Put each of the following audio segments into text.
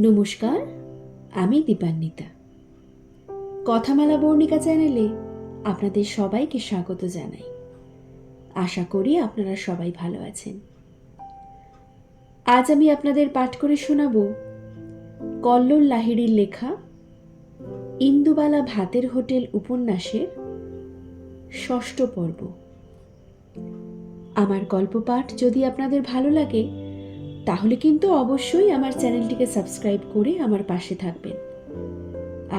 নমস্কার, আমি দীপান্বিতা। কথামালা বর্ণিকা চ্যানেলে আপনাদের সবাইকে স্বাগত জানাই। আশা করি আপনারা সবাই ভালো আছেন। আজ আমি আপনাদের পাঠ করে শোনাব কল্লোল লাহিড়ীর লেখা ইন্দুবালা ভাতের হোটেল উপন্যাসের ৬ষ্ঠ পর্ব। আমার গল্প পাঠ যদি আপনাদের ভালো লাগে তাহলে কিন্তু অবশ্যই আমার চ্যানেলটিকে সাবস্ক্রাইব করে আমার পাশে থাকবেন।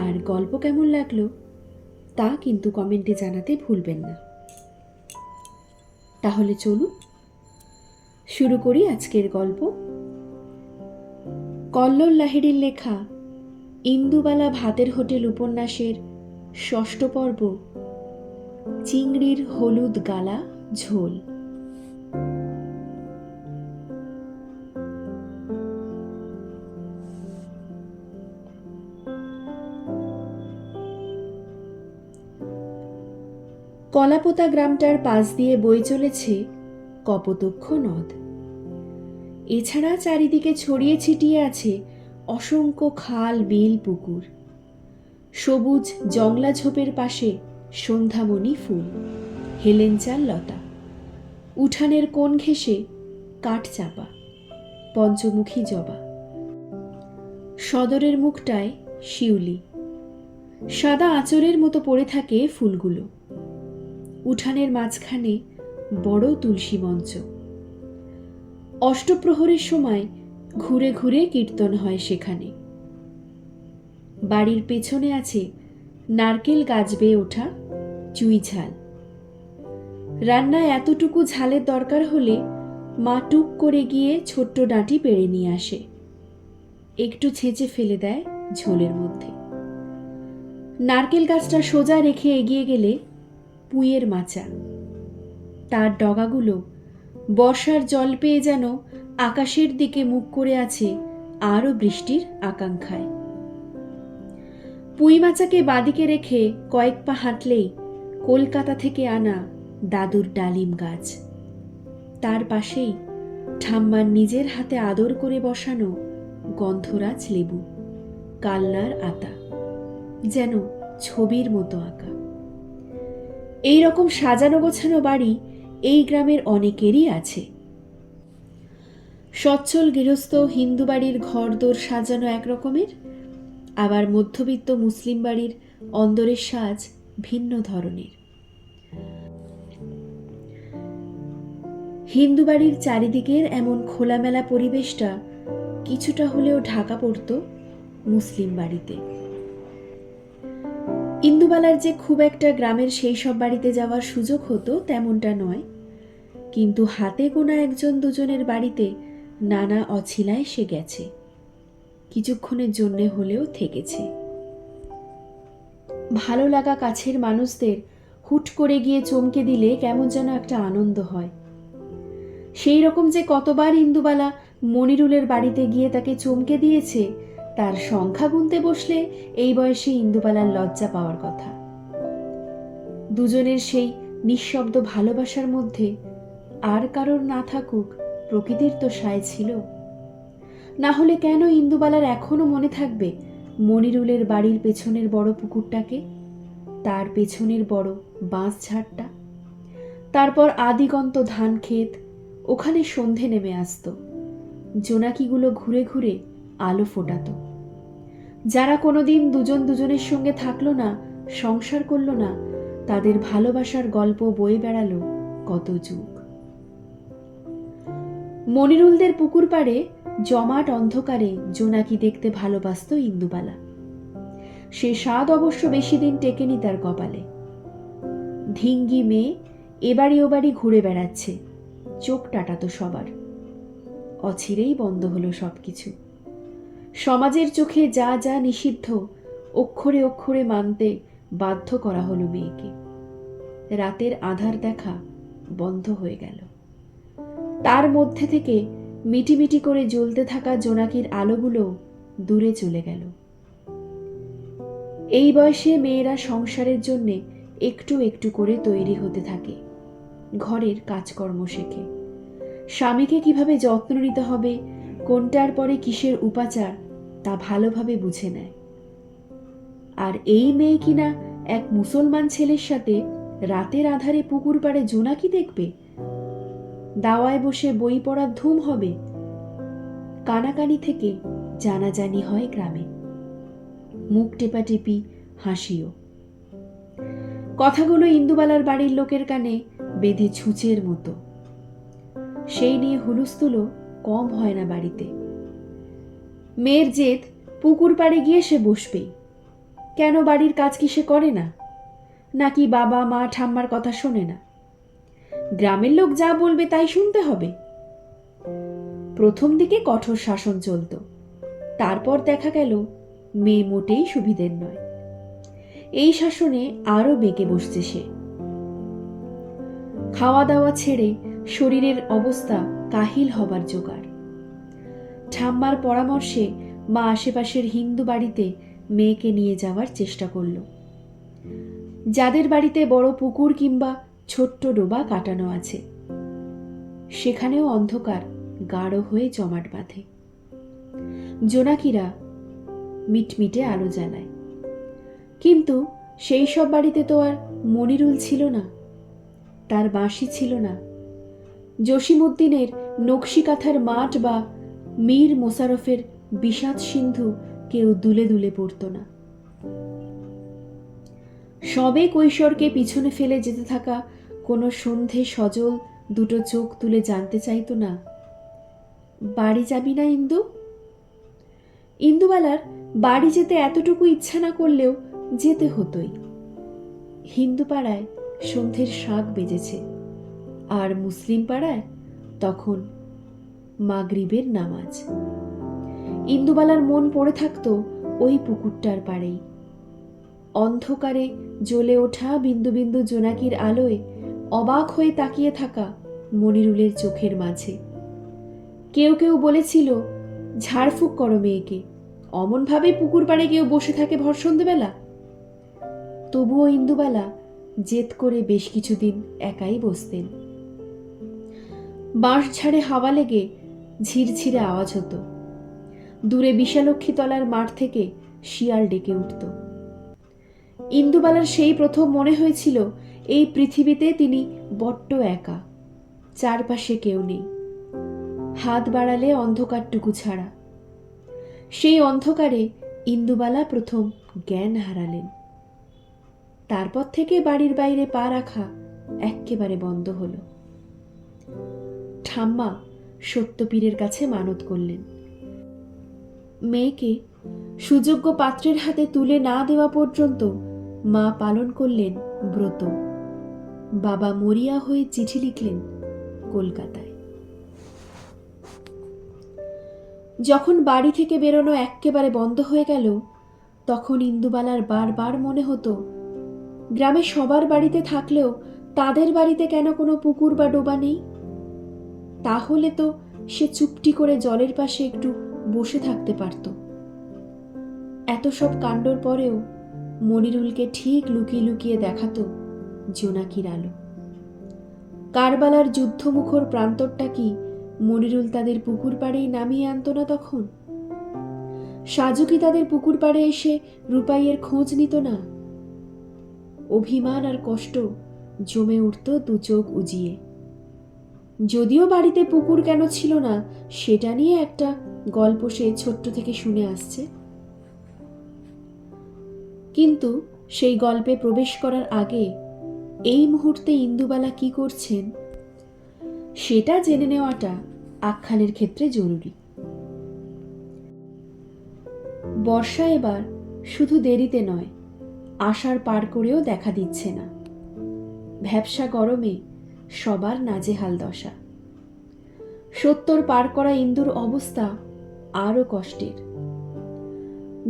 আর গল্প কেমন লাগলো তা কিন্তু কমেন্টে জানাতে ভুলবেন না। তাহলে চলুন শুরু করি আজকের গল্প। কল্লোল লাহিড়ীর লেখা ইন্দুবালা ভাতের হোটেল উপন্যাসের ৬ষ্ঠ পর্ব, চিংড়ির হলুদ গালা ঝোল। কলাপোতা গ্রামটার পাশ দিয়ে বয়ে চলেছে কপোতক্ষ নদ। এছাড়া চারিদিকে ছড়িয়ে ছিটিয়ে আছে অসংখ্য খাল, বিল, পুকুর। সবুজ জংলা ঝোপের পাশে সন্ধ্যামণি ফুল, হেলেঞ্চাল লতা, উঠানের কোণ ঘেঁষে কাঠচাপা, পঞ্চমুখী জবা। সদরের মুখটায় শিউলি, সাদা আঁচড়ের মতো পড়ে থাকে ফুলগুলো। উঠানের মাঝখানে বড় তুলসী মঞ্চ। অষ্টপ্রহরের সময় ঘুরে ঘুরে কীর্তন হয় সেখানে। বাড়ির পেছনে আছে নারকেল গাছ বেয়ে ওঠা চুই ঝাল। রান্নায় এতটুকু ঝালের দরকার হলে মা টুক করে গিয়ে ছোট্ট ডাঁটি পেড়ে নিয়ে আসে, একটু ছেঁচে ফেলে দেয় ঝোলের মধ্যে। নারকেল গাছটা সোজা রেখে এগিয়ে গেলে পুঁইয়ের মাচা, তার ডগাগুলো বর্ষার জল পেয়ে যেন আকাশের দিকে মুখ করে আছে আরও বৃষ্টির আকাঙ্ক্ষায়। পুঁই মাচাকে বাদিকে রেখে কয়েক পা হাঁটলেই কলকাতা থেকে আনা দাদুর ডালিম গাছ, তার পাশেই ঠাম্মার নিজের হাতে আদর করে বসানো গন্ধরাজ লেবু, কালনার আতা, যেন ছবির মতো আঁকা। এই রকম সাজানো গোছানো বাড়ি এই গ্রামের অনেকেরই আছে। সচ্ছল গৃহস্থ হিন্দু বাড়ির ঘরদোর সাজানো একরকমের, আবার মধ্যবিত্ত মুসলিম বাড়ির অন্দরের সাজ ভিন্ন ধরনের। হিন্দু বাড়ির চারিদিকের এমন খোলামেলা পরিবেশটা কিছুটা হলেও ঢাকা পড়ত মুসলিম বাড়িতে। ইন্দুবালার যে খুব একটা গ্রামের সেই সব বাড়িতে যাওয়ার সুযোগ হতো তেমনটা নয়, কিন্তু হাতে গোনা একজন দুজনের বাড়িতে নানা অছিলায় সে গেছে, কিছুক্ষণের জন্যে হলেও থেকেছে। ভালো লাগা কাছের মানুষদের হুট করে গিয়ে চমকে দিলে কেমন যেন একটা আনন্দ হয়। সেই রকম যে কতবার ইন্দুবালা মনিরুলের বাড়িতে গিয়ে তাকে চমকে দিয়েছে তার সংখ্যা গুনতে বসলে এই বয়সে ইন্দুবালার লজ্জা পাওয়ার কথা। দুজনের সেই নিঃশব্দ ভালোবাসার মধ্যে আর কারোর না থাকুক প্রকৃতির তো সায় ছিল। না হলে কেন ইন্দুবালার এখনো মনে থাকবে মনিরুলের বাড়ির পেছনের বড় পুকুরটাকে, তার পেছনের বড় বাঁশ ঝাড়টা, তারপর আদিগন্ত ধান ক্ষেত, ওখানে সন্ধে নেমে আসত, জোনাকিগুলো ঘুরে ঘুরে আলো ফোটাত। যারা কোনোদিন দুজন দুজনের সঙ্গে থাকলো না, সংসার করল না, তাদের ভালোবাসার গল্প বয়ে বেড়ালো কত যুগ। মনিরুলদের পুকুর পাড়ে জমাট অন্ধকারে জোনাকি দেখতে ভালোবাসত ইন্দুবালা। সে স্বাদ অবশ্য বেশি দিন টেকেনি তার কপালে। ধিঙ্গি মেয়ে এবাড়ি ওবাড়ি ঘুরে বেড়াচ্ছে, চোখ টাটাতো সবার। অচিরেই বন্ধ হলো সবকিছু। সমাজের চোখে যা যা নিষিদ্ধ অক্ষরে অক্ষরে মানতে বাধ্য করা হলো মেয়েকে। রাতের আধার দেখা বন্ধ হয়ে গেল। তার মধ্যে থেকে মিটিমিটি করে জ্বলতে থাকা জোনাকির আলোগুলো দূরে চলে গেল। এই বয়সে মেয়েরা সংসারের জন্যে একটু একটু করে তৈরি হতে থাকে, ঘরের কাজকর্ম শেখে, স্বামীকে কিভাবে যত্ন নিতে হবে, কোনটার পরে কিসের উপাচার, তা ভালোভাবে বুঝে নেয়। আর এই মেয়ে কিনা এক মুসলমান ছেলের সাথে রাতের আধারে পুকুর পাড়ে জোনাকি দেখবে, দাওয়ায় বসে বই পড়ার ধুম হবে। কানাকানি থেকে জানাজানি হয় গ্রামে, মুখ টেপাটেপি, হাসিও। কথাগুলো ইন্দুবালার বাড়ির লোকের কানে বেঁধে ছুঁচের মতো। সেই নিয়ে হুলস্থুলও কম হয় না বাড়িতে। মেয়ের জেদ, পুকুর পাড়ে গিয়ে সে বসবেই। কেন বাড়ির কাজ কি সে করে না? নাকি বাবা মা ঠাম্মার কথা শোনে না? গ্রামের লোক যা বলবে তাই শুনতে হবে। প্রথম দিকে কঠোর শাসন চলত, তারপর দেখা গেল মেয়ে মোটেই সুবিধের নয়। এই শাসনে আরো বেঁকে বসছে সে। খাওয়া দাওয়া ছেড়ে শরীরের অবস্থা কাহিল হবার জোগাড়। ঠাম্মার পরামর্শে মা আশেপাশের হিন্দু বাড়িতে মেয়েকে নিয়ে যাওয়ার চেষ্টা করল, যাদের বাড়িতে বড় পুকুর কিংবা ছোট্ট ডোবা কাটানো আছে। সেখানেও অন্ধকার গাঢ় হয়ে জমাট বাঁধে। জোনাকিরা মিটমিটে আলো জ্বালায়। কিন্তু সেই সব বাড়িতে তো আর মনিরুল ছিল না, তার বাঁশি ছিল না, জসিমউদ্দিনের নকশি কাঁথার মাঠ বা মীর মোশাররফের বিষাদ সিন্ধু কেউ দুলে দুলে পড়ত না। সবে কৈশোরকে পিছনে ফেলে যেতে থাকা কোনো সন্ধে সজল দুটো চোখ তুলে জানতে চাইত না, বাড়ি যাবি না ইন্দু? ইন্দুবালার বাড়ি যেতে এতটুকু ইচ্ছা না করলেও যেতে হতোই। হিন্দু পাড়ায় সন্ধ্যের শাঁখ বেজেছে, আর মুসলিম পাড়ায় তখন মাগরিবের নামাজ। ইন্দুবালার মন পড়ে থাকতো ওই পুকুরটার পাড়েই। অন্ধকারে জ্বলে ওঠা বিন্দু বিন্দু জোনাকির আলোয় অবাক হয়ে তাকিয়ে থাকা মনিরুলের চোখের মাঝে। কেউ কেউ বলেছিল, ঝাড়ফুঁক করো মেয়েকে, অমনভাবে পুকুর পাড়ে কেউ বসে থাকে ভর সন্ধ্যেবেলা। তবুও ইন্দুবালা জেদ করে বেশ কিছুদিন একাই বসতেন। বাঁশ ঝাড়ে হাওয়া লেগে ঝিরঝিরে আওয়াজ হতো। দূরে বিশালক্ষী তলার মাঠ থেকে শিয়াল ডেকে উঠত। ইন্দুবালার সেই প্রথম মনে হয়েছিল এই পৃথিবীতে তিনি বড্ড একা, চারপাশে কেউ নেই, হাত বাড়ালে অন্ধকারটুকু ছাড়া। সেই অন্ধকারে ইন্দুবালা প্রথম জ্ঞান হারালেন। তারপর থেকে বাড়ির বাইরে পা রাখা এক্কেবারে বন্ধ হলো। ঠাম্মা সত্যপীরের কাছে মানত করলেন, মেয়েকে সুযোগ্য পাত্রের হাতে তুলে না দেওয়া পর্যন্ত মা পালন করলেন ব্রত। বাবা মরিয়া হয়ে চিঠি লিখলেন কলকাতায়। যখন বাড়ি থেকে বেরোনো এক্কেবারে বন্ধ হয়ে গেল, তখন ইন্দুবালার বারবার মনে হতো, গ্রামে সবার বাড়িতে থাকলেও তাদের বাড়িতে কেন কোনো পুকুর বা ডোবা নেই? তাহলে তো সে চুপটি করে জলের পাশে একটু বসে থাকতে পারত। এত সব কাণ্ডর পরেও মনিরুলকে ঠিক লুকিয়ে লুকিয়ে দেখাতো জোনাকির আলো। কারবালার যুদ্ধমুখর প্রান্তরটা কি মনিরুল তাদের পুকুর পাড়েই নামিয়ে আনতো না তখন? সাজু কি তাদের পুকুর পাড়ে এসে রূপাইয়ের খোঁজ নিত না? অভিমান আর কষ্ট জমে উঠত দু চোখ উজিয়ে। যদিও বাড়িতে পুকুর কেন ছিল না সেটা নিয়ে একটা গল্প সে ছোট্ট থেকে শুনে আসছে, কিন্তু সেই গল্পে প্রবেশ করার আগে এই মুহূর্তে ইন্দুবালা কি করছেন সেটা জেনে নেওয়াটা আখ্যানের ক্ষেত্রে জরুরি। বর্ষা এবার শুধু দেরিতে নয়, আষাঢ় পার করেও দেখা দিচ্ছে না। ভ্যাপসা গরমে সবার নাজেহাল দশা। 70 পার করা ইন্দুর অবস্থা আরো কষ্টের।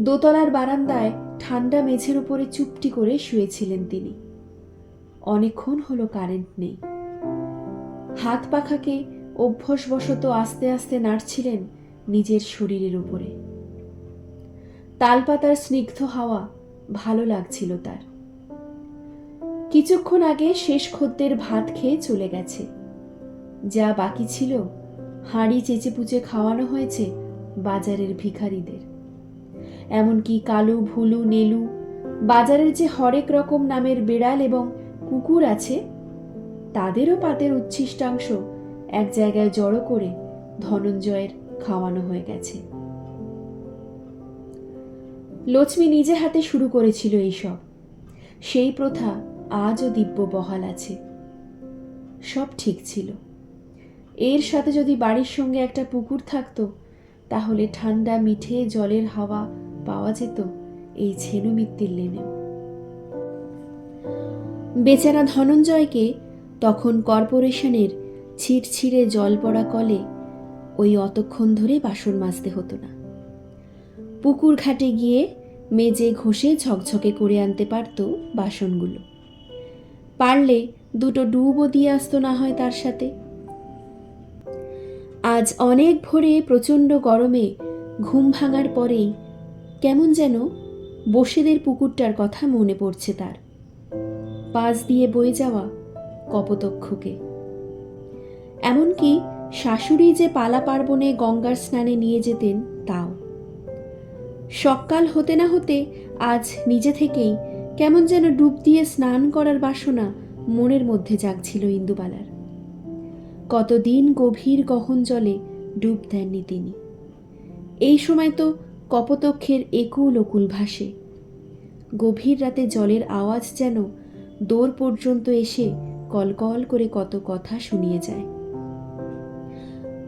দোতলার বারান্দায় ঠান্ডা মেঝের উপরে চুপটি করে শুয়েছিলেন তিনি। অনেকক্ষণ হলো কারেন্ট নেই। হাত পাখাকে অভ্যাসবশত আস্তে আস্তে নাড়ছিলেন নিজের শরীরের উপরে। তালপাতার স্নিগ্ধ হাওয়া ভালো লাগছিল তার। কিছুক্ষণ আগে শেষ খদ্দের ভাত খেয়ে চলে গেছে। যা বাকি ছিল হাঁড়ি চেঁচেপুচে খাওয়ানো হয়েছে বাজারের ভিখারিদের। এমনকি কালু, ভুলু, নেলু, বাজারের যে হরেক রকম নামের বেড়াল এবং কুকুর আছে, তাদেরও পাতের উচ্ছিষ্টাংশ এক জায়গায় জড়ো করে ধনঞ্জয়ের খাওয়ানো হয়ে গেছে। লক্ষ্মী নিজে হাতে শুরু করেছিল এইসব। সেই প্রথা আজও দিব্য বহাল আছে। সব ঠিক ছিল। এর সাথে যদি বাড়ির সঙ্গে একটা পুকুর থাকতো, তাহলে ঠান্ডা মিঠে জলের হাওয়া পাওয়া যেত এই ছেনুমিত্তির লেনেও। বেচারা ধনঞ্জয়কে তখন কর্পোরেশনের ছিটছিড়ে জল পড়া কলে ওই অতক্ষণ ধরে বাসন মাজতে হতো না। পুকুর ঘাটে গিয়ে মেজে ঘষে ঝকঝকে করে আনতে পারত বাসনগুলো। পারলে দুটো ডুবও দিয়ে আসতো না হয় তার সাথে। আজ অনেক ভোরে প্রচণ্ড গরমে ঘুম ভাঙার পরেই কেমন যেন বসেদের পুকুরটার কথা মনে পড়ছে তার, পাশ দিয়ে বয়ে যাওয়া কপোতক্ষকে। এমনকি শাশুড়ি যে পালা পার্বণে গঙ্গার স্নানে নিয়ে যেতেন তাও। সকাল হতে না হতে আজ নিজে থেকেই কেমন যেন ডুব দিয়ে স্নান করার বাসনা মনের মধ্যে জাগছিল ইন্দুবালার। কতদিন গভীর গহন জলে ডুব দেননি তিনি। এই সময় তো কপোতক্ষের একুল ওকুল ভাসে। গভীর রাতে জলের আওয়াজ যেন দোর পর্যন্ত এসে কলকল করে কত কথা শুনিয়ে যায়।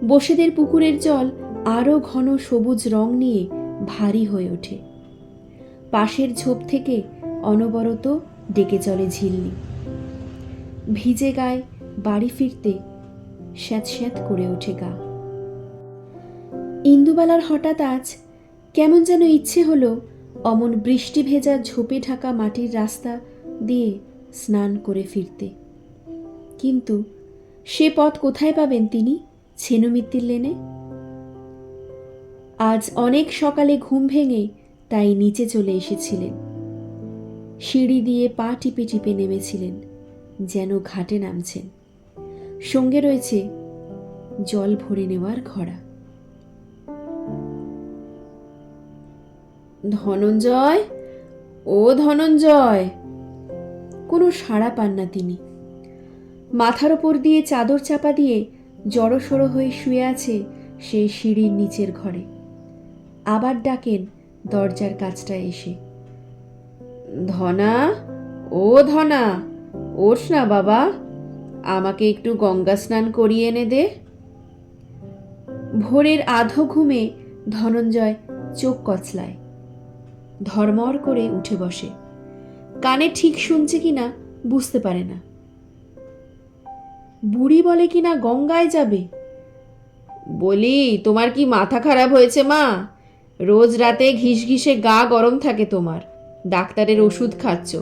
বসেদের পুকুরের জল আরও ঘন সবুজ রং নিয়ে ভারী হয়ে ওঠে। পাশের ঝোপ থেকে অনবরত ডেকে চলে ঝিল্লি। ভিজে গায়ে বাড়ি ফিরতে স্যাঁত স্যাঁত করে ওঠে গা। ইন্দুবালার হঠাৎ আজ কেমন যেন ইচ্ছে হলো অমন বৃষ্টি ভেজা ঝোপে ঢাকা মাটির রাস্তা দিয়ে স্নান করে ফিরতে। কিন্তু সে পথ কোথায় পাবেন তিনি ছেনুমিত্তির লেনে? আজ অনেক সকালে ঘুম ভেঙে তাই নিচে চলে এসেছিলেন। সিঁড়ি দিয়ে পা টিপে টিপে নেমেছিলেন, যেন ঘাটে নামছেন। সঙ্গে রয়েছে জল ভরে নেওয়ার ঘড়া। ধনঞ্জয়, ও ধনঞ্জয়! কোনো সাড়া পান না তিনি। মাথার ওপর দিয়ে চাদর চাপা দিয়ে জড়সড়ো হয়ে শুয়ে আছে সে সিঁড়ির নিচের ঘরে। আবার ডাকেন দরজার কাছটায় এসে, ধনা, ও ধনা, ওঠ না বাবা, আমাকে একটু গঙ্গা স্নান করিয়ে এনে দে। ভোরের আধো ঘুমে ধনঞ্জয় চোখ কচলায়, ধর্মর করে উঠে বসে। কানে ঠিক শুনছে কিনা বুঝতে পারে না। বুড়ি বলে কিনা গঙ্গায় যাবে। বলি, তোমার কি মাথা খারাপ হয়েছে মা? রোজ রাতে ঘিসঘিসে গা গরম থাকে তোমার, ডাক্তারের ওষুধ খাচ্ছ,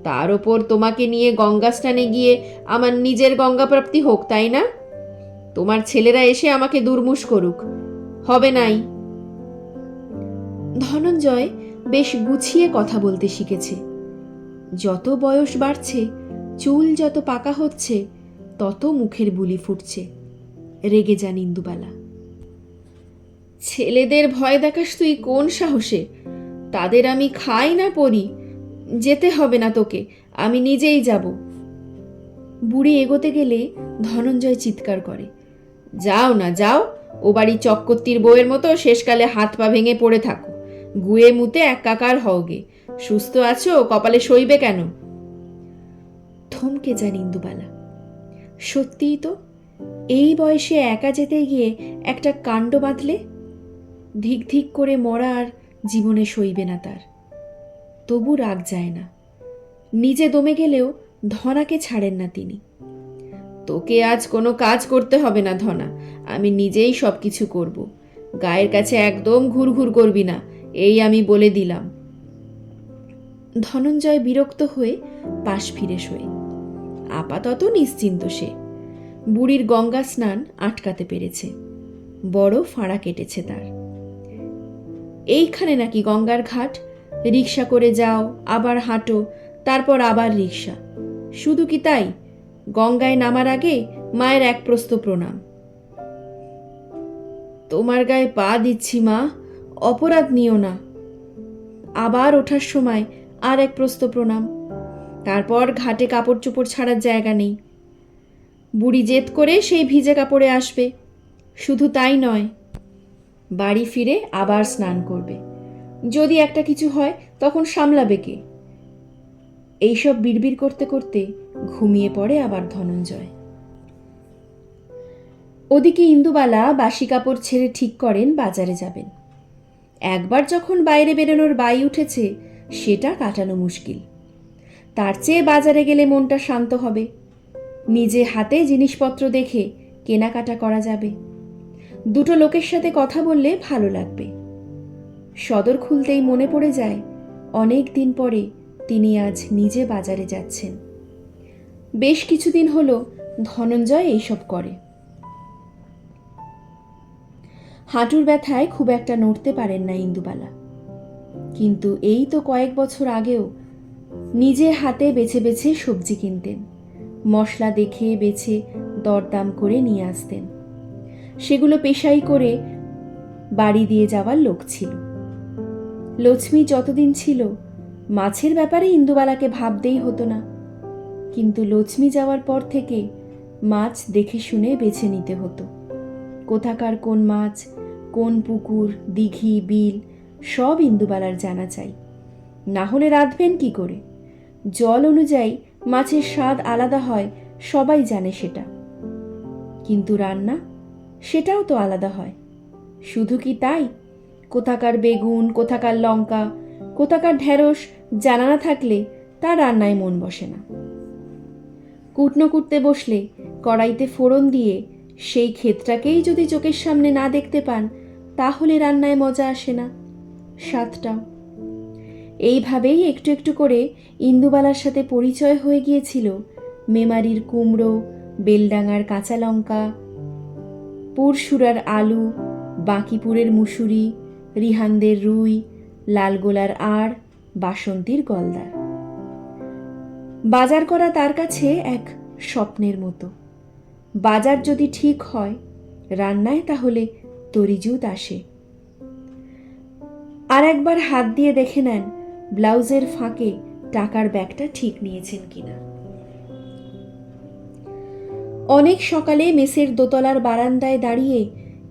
তার ওপর তোমাকে নিয়ে গঙ্গা স্নানে গিয়ে আমার নিজের গঙ্গা প্রাপ্তি হোক, তাই না? তোমার ছেলেরা এসে আমাকে দুর্মুষ করুক, হবে নাই। ধনঞ্জয় বেশ গুছিয়ে কথা বলতে শিখেছে। যত বয়স বাড়ছে, চুল যত পাকা হচ্ছে, তত মুখের বুলি ফুটছে। রেগে যান ইন্দুবালা। ছেলেদের ভয় দেখাস তুই কোন সাহসে? তাদের আমি খাই না পড়ি। যেতে হবে না তোকে, আমি নিজেই যাব। বুড়ি এগোতে গেলে ধনঞ্জয় চিৎকার করে, যাও না যাও, ও বাড়ি চক্করতির বউয়ের মতো শেষকালে হাত পা ভেঙে পড়ে থাকো, গুয়ে মুতে একাকার হওগে। সুস্থ আছো, কপালে সইবে কেন? থমকে যান ইন্দুবালা। সত্যিই তো, এই বয়সে একা যেতে গিয়ে একটা কাণ্ড বাঁধলে ধিক ধিক করে মরা আর জীবনে সইবে না তার। তবু রাগ যায় না। নিজে দমে গেলেও ধনাকে ছাড়েন না তিনি। তোকে আজ কোনো কাজ করতে হবে না ধনা, আমি নিজেই সব কিছু করব। গায়ের কাছে একদম ঘুরঘুর করবি না, এই আমি বলে দিলাম। ধনঞ্জয় বিরক্ত হয়ে পাশ ফিরে শোয়। আপাতত নিশ্চিন্ত সে। বুড়ির গঙ্গা স্নান আটকাতে পেরেছে। বড় ফাঁড়া কেটেছে তার। এইখানে নাকি গঙ্গার ঘাট? রিক্সা করে যাও, আবার হাঁটো, তারপর আবার রিক্সা। শুধু কি তাই, গঙ্গায় নামার আগে মায়ের এক প্রস্ত প্রণাম। তোমার গায়ে পা দিচ্ছি মা, অপরাধ নিও না। আবার ওঠার সময় আর এক প্রস্ত প্রণাম। তারপর ঘাটে কাপড় চোপড় ছাড়ার জায়গা নেই। বুড়ি জেদ করে সেই ভিজে কাপড়ে আসবে। শুধু তাই নয়, বাড়ি ফিরে আবার স্নান করবে। যদি একটা কিছু হয় তখন সামলাবে কে? এইসব বিড়বিড় করতে করতে ঘুমিয়ে পড়ে আবার ধনঞ্জয়। ওদিকে ইন্দুবালা বাসি কাপড় ছেড়ে ঠিক করেন বাজারে যাবেন। একবার যখন বাইরে বেরোনোর বাই উঠেছে, সেটা কাটানো মুশকিল। তার চেয়ে বাজারে গেলে মনটা শান্ত হবে। নিজে হাতে জিনিসপত্র দেখে কেনাকাটা করা যাবে। দুটো লোকের সাথে কথা বললে ভালো লাগবে। সদর খুলতেই মনে পড়ে যায় অনেক দিন পরে তিনি আজ নিজে বাজারে যাচ্ছেন। বেশ কিছুদিন হলো ধনঞ্জয় এইসব করে। হাঁটুর ব্যথায় খুব একটা নড়তে পারেন না ইন্দুবালা। কিন্তু এই তো কয়েক বছর আগেও নিজে হাতে বেছে বেছে সবজি কিনতেন, মশলা দেখে বেছে দরদাম করে নিয়ে আসতেন। সেগুলো পেশাই করে বাড়ি দিয়ে যাওয়ার লোক ছিল। লক্ষ্মী যতদিন ছিল, মাছের ব্যাপারে ইন্দুবালাকে ভাবতেই হতো না। কিন্তু লক্ষ্মী যাওয়ার পর থেকে মাছ দেখে শুনে বেছে নিতে হতো। কোথাকার কোন মাছ, কোন পুকুর, দিঘি, বিল সব ইন্দুবালার জানা চাই। না হলে রাঁধবেন কি করে? জল অনুযায়ী মাছের স্বাদ আলাদা হয়, সবাই জানে সেটা। কিন্তু রান্না, সেটাও তো আলাদা হয়। শুধু কি তাই? কোথাকার বেগুন, কোথাকার লঙ্কা, কোথাকার ঢেঁড়স জানা না থাকলে তার রান্নায় মন বসে না। কুটনো কুটতে বসলে কড়াইতে ফোড়ন দিয়ে সেই ক্ষেতটাকেই যদি চোখের সামনে না দেখতে পান, তাহলে রান্নায় মজা আসে না, স্বাদটাও। এইভাবেই একটু একটু করে ইন্দুবালার সাথে পরিচয় হয়ে গিয়েছিল মেমারির কুমড়ো, বেলডাঙার কাঁচা লঙ্কা, পুরসুরার আলু, বাঁকিপুরের মুসুরি, রিহানদের রুই, লালগোলার আড়, বাসন্তীর গলদার। বাজার করা তার কাছে এক স্বপ্নের মতো। বাজার যদি ঠিক হয়, রান্নায় তাহলে তরিজুত আসে। আর একবার হাত দিয়ে দেখে নেন ব্লাউজের ফাঁকে টাকার ব্যাগটা ঠিক নিয়েছেন কিনা। অনেক সকালে মেসের দোতলার বারান্দায় দাঁড়িয়ে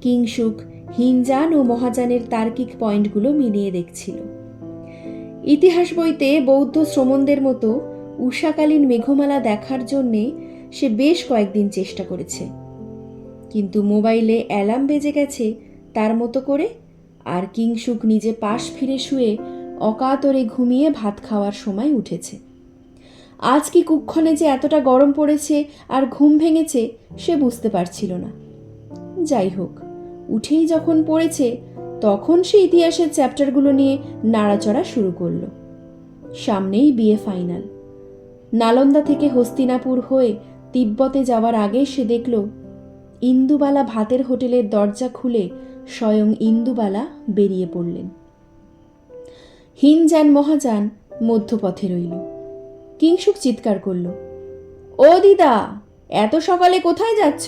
কিংসুক হিনজান ও মহাজানের তার্কিক পয়েন্টগুলো মিলিয়ে দেখছিল। ইতিহাস বইতে বৌদ্ধ শ্রমণদের মতো উষাকালীন মেঘমালা দেখার জন্যে সে বেশ কয়েকদিন চেষ্টা করেছে, কিন্তু মোবাইলে অ্যালার্ম বেজে গেছে তার মতো করে, আর কিংসুক নিজে পাশ ফিরে শুয়ে অকাতরে ঘুমিয়ে ভাত খাওয়ার সময় উঠেছে। আজ কি কুক্ষণে যে এতটা গরম পড়েছে আর ঘুম ভেঙেছে সে বুঝতে পারছিল না। যাই হোক, উঠেই যখন পড়েছে তখন সে ইতিহাসের চ্যাপ্টারগুলো নিয়ে নাড়াচড়া শুরু করলো। সামনেই বিএ ফাইনাল। নালন্দা থেকে হস্তিনাপুর হয়ে তিব্বতে যাওয়ার আগে সে দেখল ইন্দুবালা ভাতের হোটেলের দরজা খুলে স্বয়ং ইন্দুবালা বেরিয়ে পড়লেন। হিনজান মহাজান মধ্যপথে রইল। কিংসুক চিৎকার করল, ও দিদা, এত সকালে কোথায় যাচ্ছ?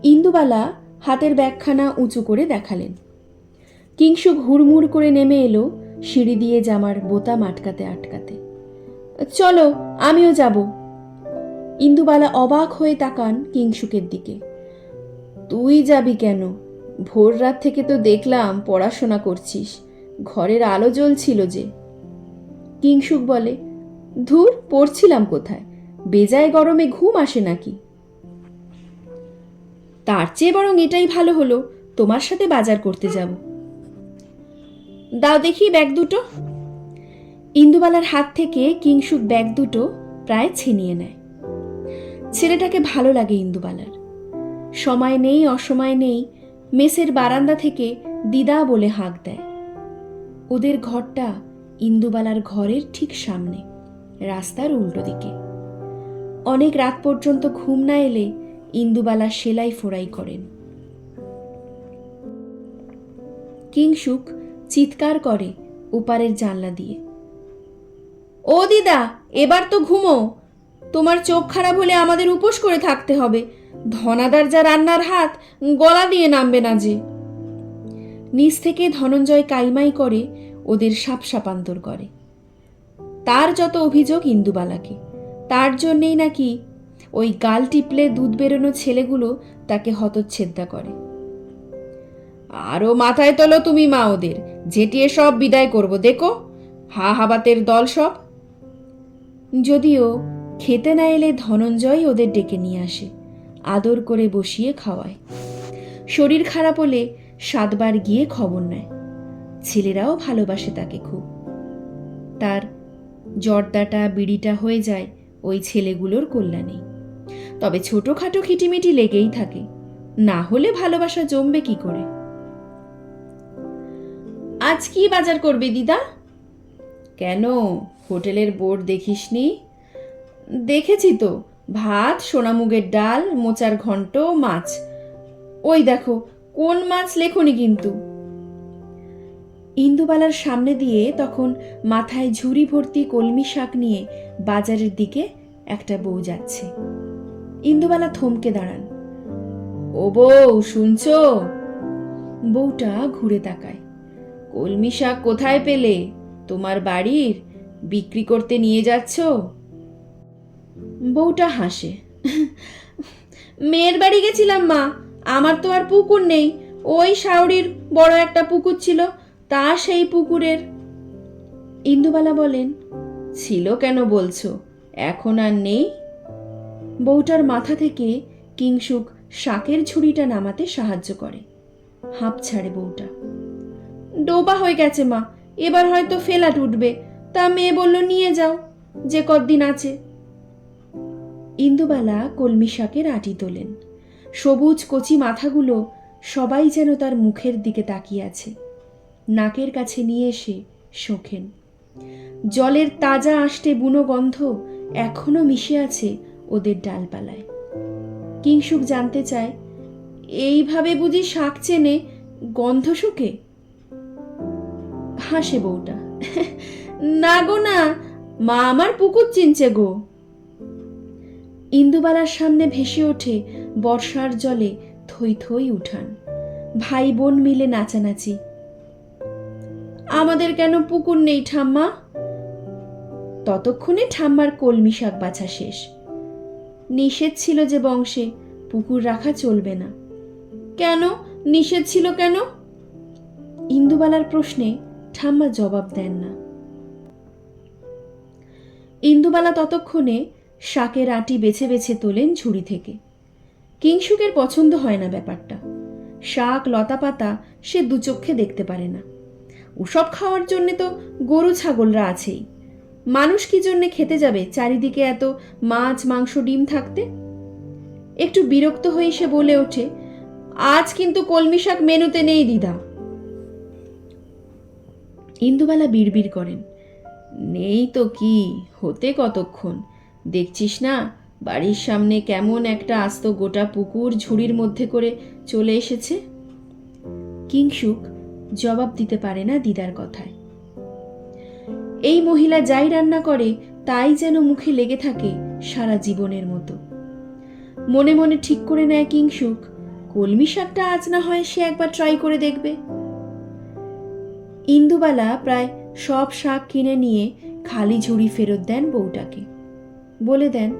ইন্দুবালা হাতের ব্যাগখানা উঁচু করে দেখালেন। কিংসুক হুড়মুড় করে নেমে এলো সিঁড়ি দিয়ে জামার বোতাম আটকাতে আটকাতে। চলো, আমিও যাব। ইন্দুবালা অবাক হয়ে তাকান কিংসুকের দিকে। তুই যাবি কেন? ভোর রাত থেকে তো দেখলাম পড়াশোনা করছিস, ঘরের আলো জ্বলছিল যে। কিংসুক বলে, ধুর, পড়ছিলাম কোথায়, বেজায় গরমে ঘুম আসে নাকি? তার চেয়ে বরং এটাই ভালো হলো, তোমার সাথে বাজার করতে যাব। দাও দেখি ব্যাগ দুটো। ইন্দুবালার হাত থেকে কিংসুক ব্যাগ দুটো প্রায় ছিনিয়ে নেয়। ছেলেটাকে ভালো লাগে ইন্দুবালার। সময় নেই অসময় নেই মেসের বারান্দা থেকে দিদা বলে হাঁক দেয়। ওদের ঘরটা ইন্দুবালার ঘরের ঠিক সামনে, রাস্তার উল্টো দিকে। অনেক রাত পর্যন্ত ঘুম না এলে ইন্দুবালা সেলাই ফোড়াই করেন। কিংসুক চিৎকার করে ওপারের জানলা দিয়ে, ও দিদা, এবার তো ঘুমো, তোমার চোখ খারাপ হলে আমাদের উপোস করে থাকতে হবে। ধনাদার যা রান্নার হাত, গলা দিয়ে নামবে না যে। নিচ থেকে ধনঞ্জয় কাইমাই করে ওদের সাপসাপান্তর করে। তার যত অভিযোগ ইন্দুবালাকে, তার জন্যেই নাকি ওই গাল টিপলে দুধ বেরোনো ছেলেগুলো তাকে হতচ্ছেদ্যা করে। আরও মাথায় তোলো তুমি মা ওদের, ঝেঁটিয়ে সব বিদায় করব দেখো, হা হাবাতের দল সব। যদিও খেতে না এলে ধনঞ্জয় ওদের ডেকে নিয়ে আসে, আদর করে বসিয়ে খাওয়ায়। শরীর খারাপ হলে 7 বার গিয়ে খবর নেয়। ছেলেরাও ভালোবাসে তাকে খুব। তার জর্দাটা বিড়িটা হয়ে যায় ওই ছেলেগুলোর কল্যাণে। তবে ছোটোখাটো খিটিমিটি লেগেই থাকে, না হলে ভালোবাসা জমবে কি করে। আজ কি বাজার করবে দিদা? কেন, হোটেলের বোর্ড দেখিসনি? দেখেছি তো, ভাত, সোনামুগের ডাল, মোচার ঘন্ট, মাছ। ওই দেখো, কোন মাছ লেখনি কিন্তু। ইন্দুবালার সামনে দিয়ে তখন মাথায় ঝুড়ি ভর্তি কলমি শাক নিয়ে বাজারের দিকে একটা বউ যাচ্ছে। ইন্দুবালা থমকে দাঁড়ান। ও বউ, শুনছো? বউটা ঘুরে তাকায়। কলমি শাক কোথায় পেলে? তোমার বাড়ির? বিক্রি করতে নিয়ে যাচ্ছ? বউটা হাসে। মেয়ের বাড়ি গেছিলাম মা, আমার তো আর পুকুর নেই। ওই শাওড়ির বড় একটা পুকুর ছিল, তা সেই পুকুরের। ইন্দুবালা বলেন, ছিল কেন বলছো, এখন আর নেই? বউটার মাথা থেকে কিংসুক শাকের ঝুড়িটা নামাতে সাহায্য করে। হাঁপ ছাড়ে বউটা। ডোবা হয়ে গেছে মা, এবার হয়তো ফেলাট উঠবে, তা মেয়ে বলল নিয়ে যাও, যে কদিন আছে। ইন্দুবালা কলমি শাকের আঁটি তোলেন। সবুজ কচি মাথাগুলো সবাই যেন তার মুখের দিকে তাকিয়ে আছে। নাকের কাছে নিয়ে এসে শোখেন। জলের তাজা আষ্টে বুনো গন্ধ এখনো মিশে আছে ওদের ডালপালায়। কিংসুক জানতে চায়, এইভাবে বুঝি শাক চেনে, গন্ধ শুকে? হাসে বউটা। না গো না, মা আমার পুকুর চিনছে গো। ইন্দুবালার সামনে ভেসে ওঠে বর্ষার জলে থই থই উঠান, ভাই বোন মিলে নাচানাচি। আমাদের কেন পুকুর নেই ঠাম্মা? ততক্ষণে ঠাম্মার কলমি শাক বাছা শেষ। নিষেধ ছিল যে বংশে পুকুর রাখা চলবে না। কেন নিষেধ ছিল কেন? ইন্দুবালার প্রশ্নে ঠাম্মা জবাব দেন না। ইন্দুবালা ততক্ষণে শাকের আঁটি বেছে বেছে তোলেন ঝুড়ি থেকে। কিংসুকের পছন্দ হয় না ব্যাপারটা। শাক লতা পাতা সে দুচক্ষে দেখতে পারে না। ওসব খাওয়ার জন্যে তো গরু ছাগলরা আছেই। মানুষ কি জন্যে খেতে যাবে চারিদিকে এত মাছ মাংস ডিম থাকতে? একটু বিরক্ত হয়ে সে বলে ওঠে, আজ কিন্তু কলমি শাক মেনুতে নেই দিদা। ইন্দুবালা বিড়বিড় করেন, নেই তো কি, হতে কতক্ষণ, দেখছিস না বাড়ির সামনে কেমন একটা আস্ত গোটা পুকুর ঝুড়ির মধ্যে করে চলে এসেছে। কিংসুক জবাব দিতে পারে না দিদার কথায়। এই মহিলা যাই রান্না করে তাই যেন মুখে লেগে থাকে সারা জীবনের মতো। মনে মনে ঠিক করে নেয় কিংসুক, কলমি শাকটা আজ না হয় সে একবার ট্রাই করে দেখবে। ইন্দুবালা প্রায় সব শাক কিনে নিয়ে খালি ঝুড়ি ফেরত দেন বউটাকে। বলে দেন,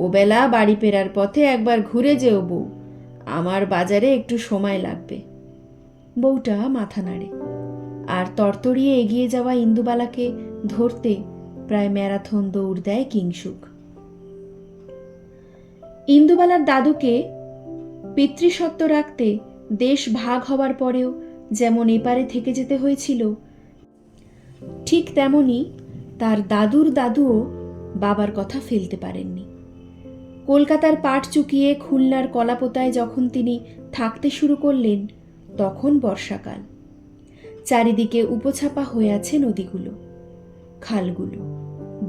ওবেলা বাড়ি ফেরার পথে একবার ঘুরে যেও বউ, আমার বাজারে একটু সময় লাগবে। বউটা মাথা নাড়ে, আর তরতরিয়ে এগিয়ে যাওয়া ইন্দুবালাকে ধরতে প্রায় ম্যারাথন দৌড় দেয় কিংসুক। ইন্দুবালার দাদুকে পিতৃসত্ত্ব রাখতে দেশ ভাগ হবার পরেও যেমন এপারে থেকে যেতে হয়েছিল, ঠিক তেমনি তার দাদুর দাদুও বাবার কথা ফেলতে পারেননি। কলকাতার পাট চুকিয়ে খুলনার কলাপোতায় যখন তিনি থাকতে শুরু করলেন, তখন বর্ষাকাল। চারিদিকে উপছাপা হয়ে আছে নদীগুলো, খালগুলো,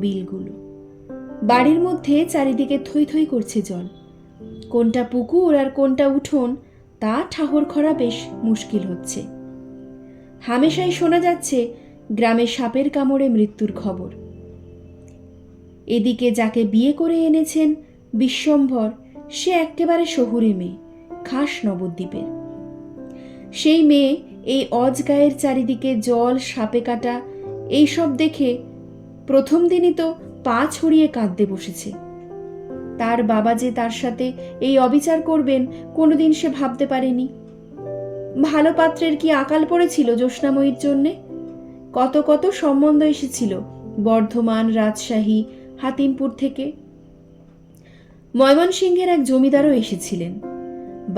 বিলগুলো। বাড়ির মধ্যে চারিদিকে থই থই করছে জল। কোনটা পুকুর আর কোনটা উঠোন তা ঠাহর করা বেশ মুশকিল হচ্ছে। হামেশাই শোনা যাচ্ছে গ্রামে সাপের কামড়ে মৃত্যুর খবর। এদিকে যাকে বিয়ে করে এনেছেন বিশ্বম্ভর, সে এক্কেবারে শহুরে মেয়ে, খাস নবদ্বীপের। সেই মেয়ে এই অজগায়ের চারিদিকে জল, সাপে কাটা এইসব দেখে প্রথম দিনই তো পা ছড়িয়ে কাঁদতে বসেছে। তার বাবা যে তার সাথে এই অবিচার করবেন কোনোদিন সে ভাবতে পারেনি। ভালো পাত্রের কি আকাল পড়েছিল জ্যোৎস্নাময়ীর জন্যে? কত কত সম্বন্ধ এসেছিল বর্ধমান, রাজশাহী, হাতিমপুর থেকে। ময়মনসিংহের এক জমিদারও এসেছিলেন।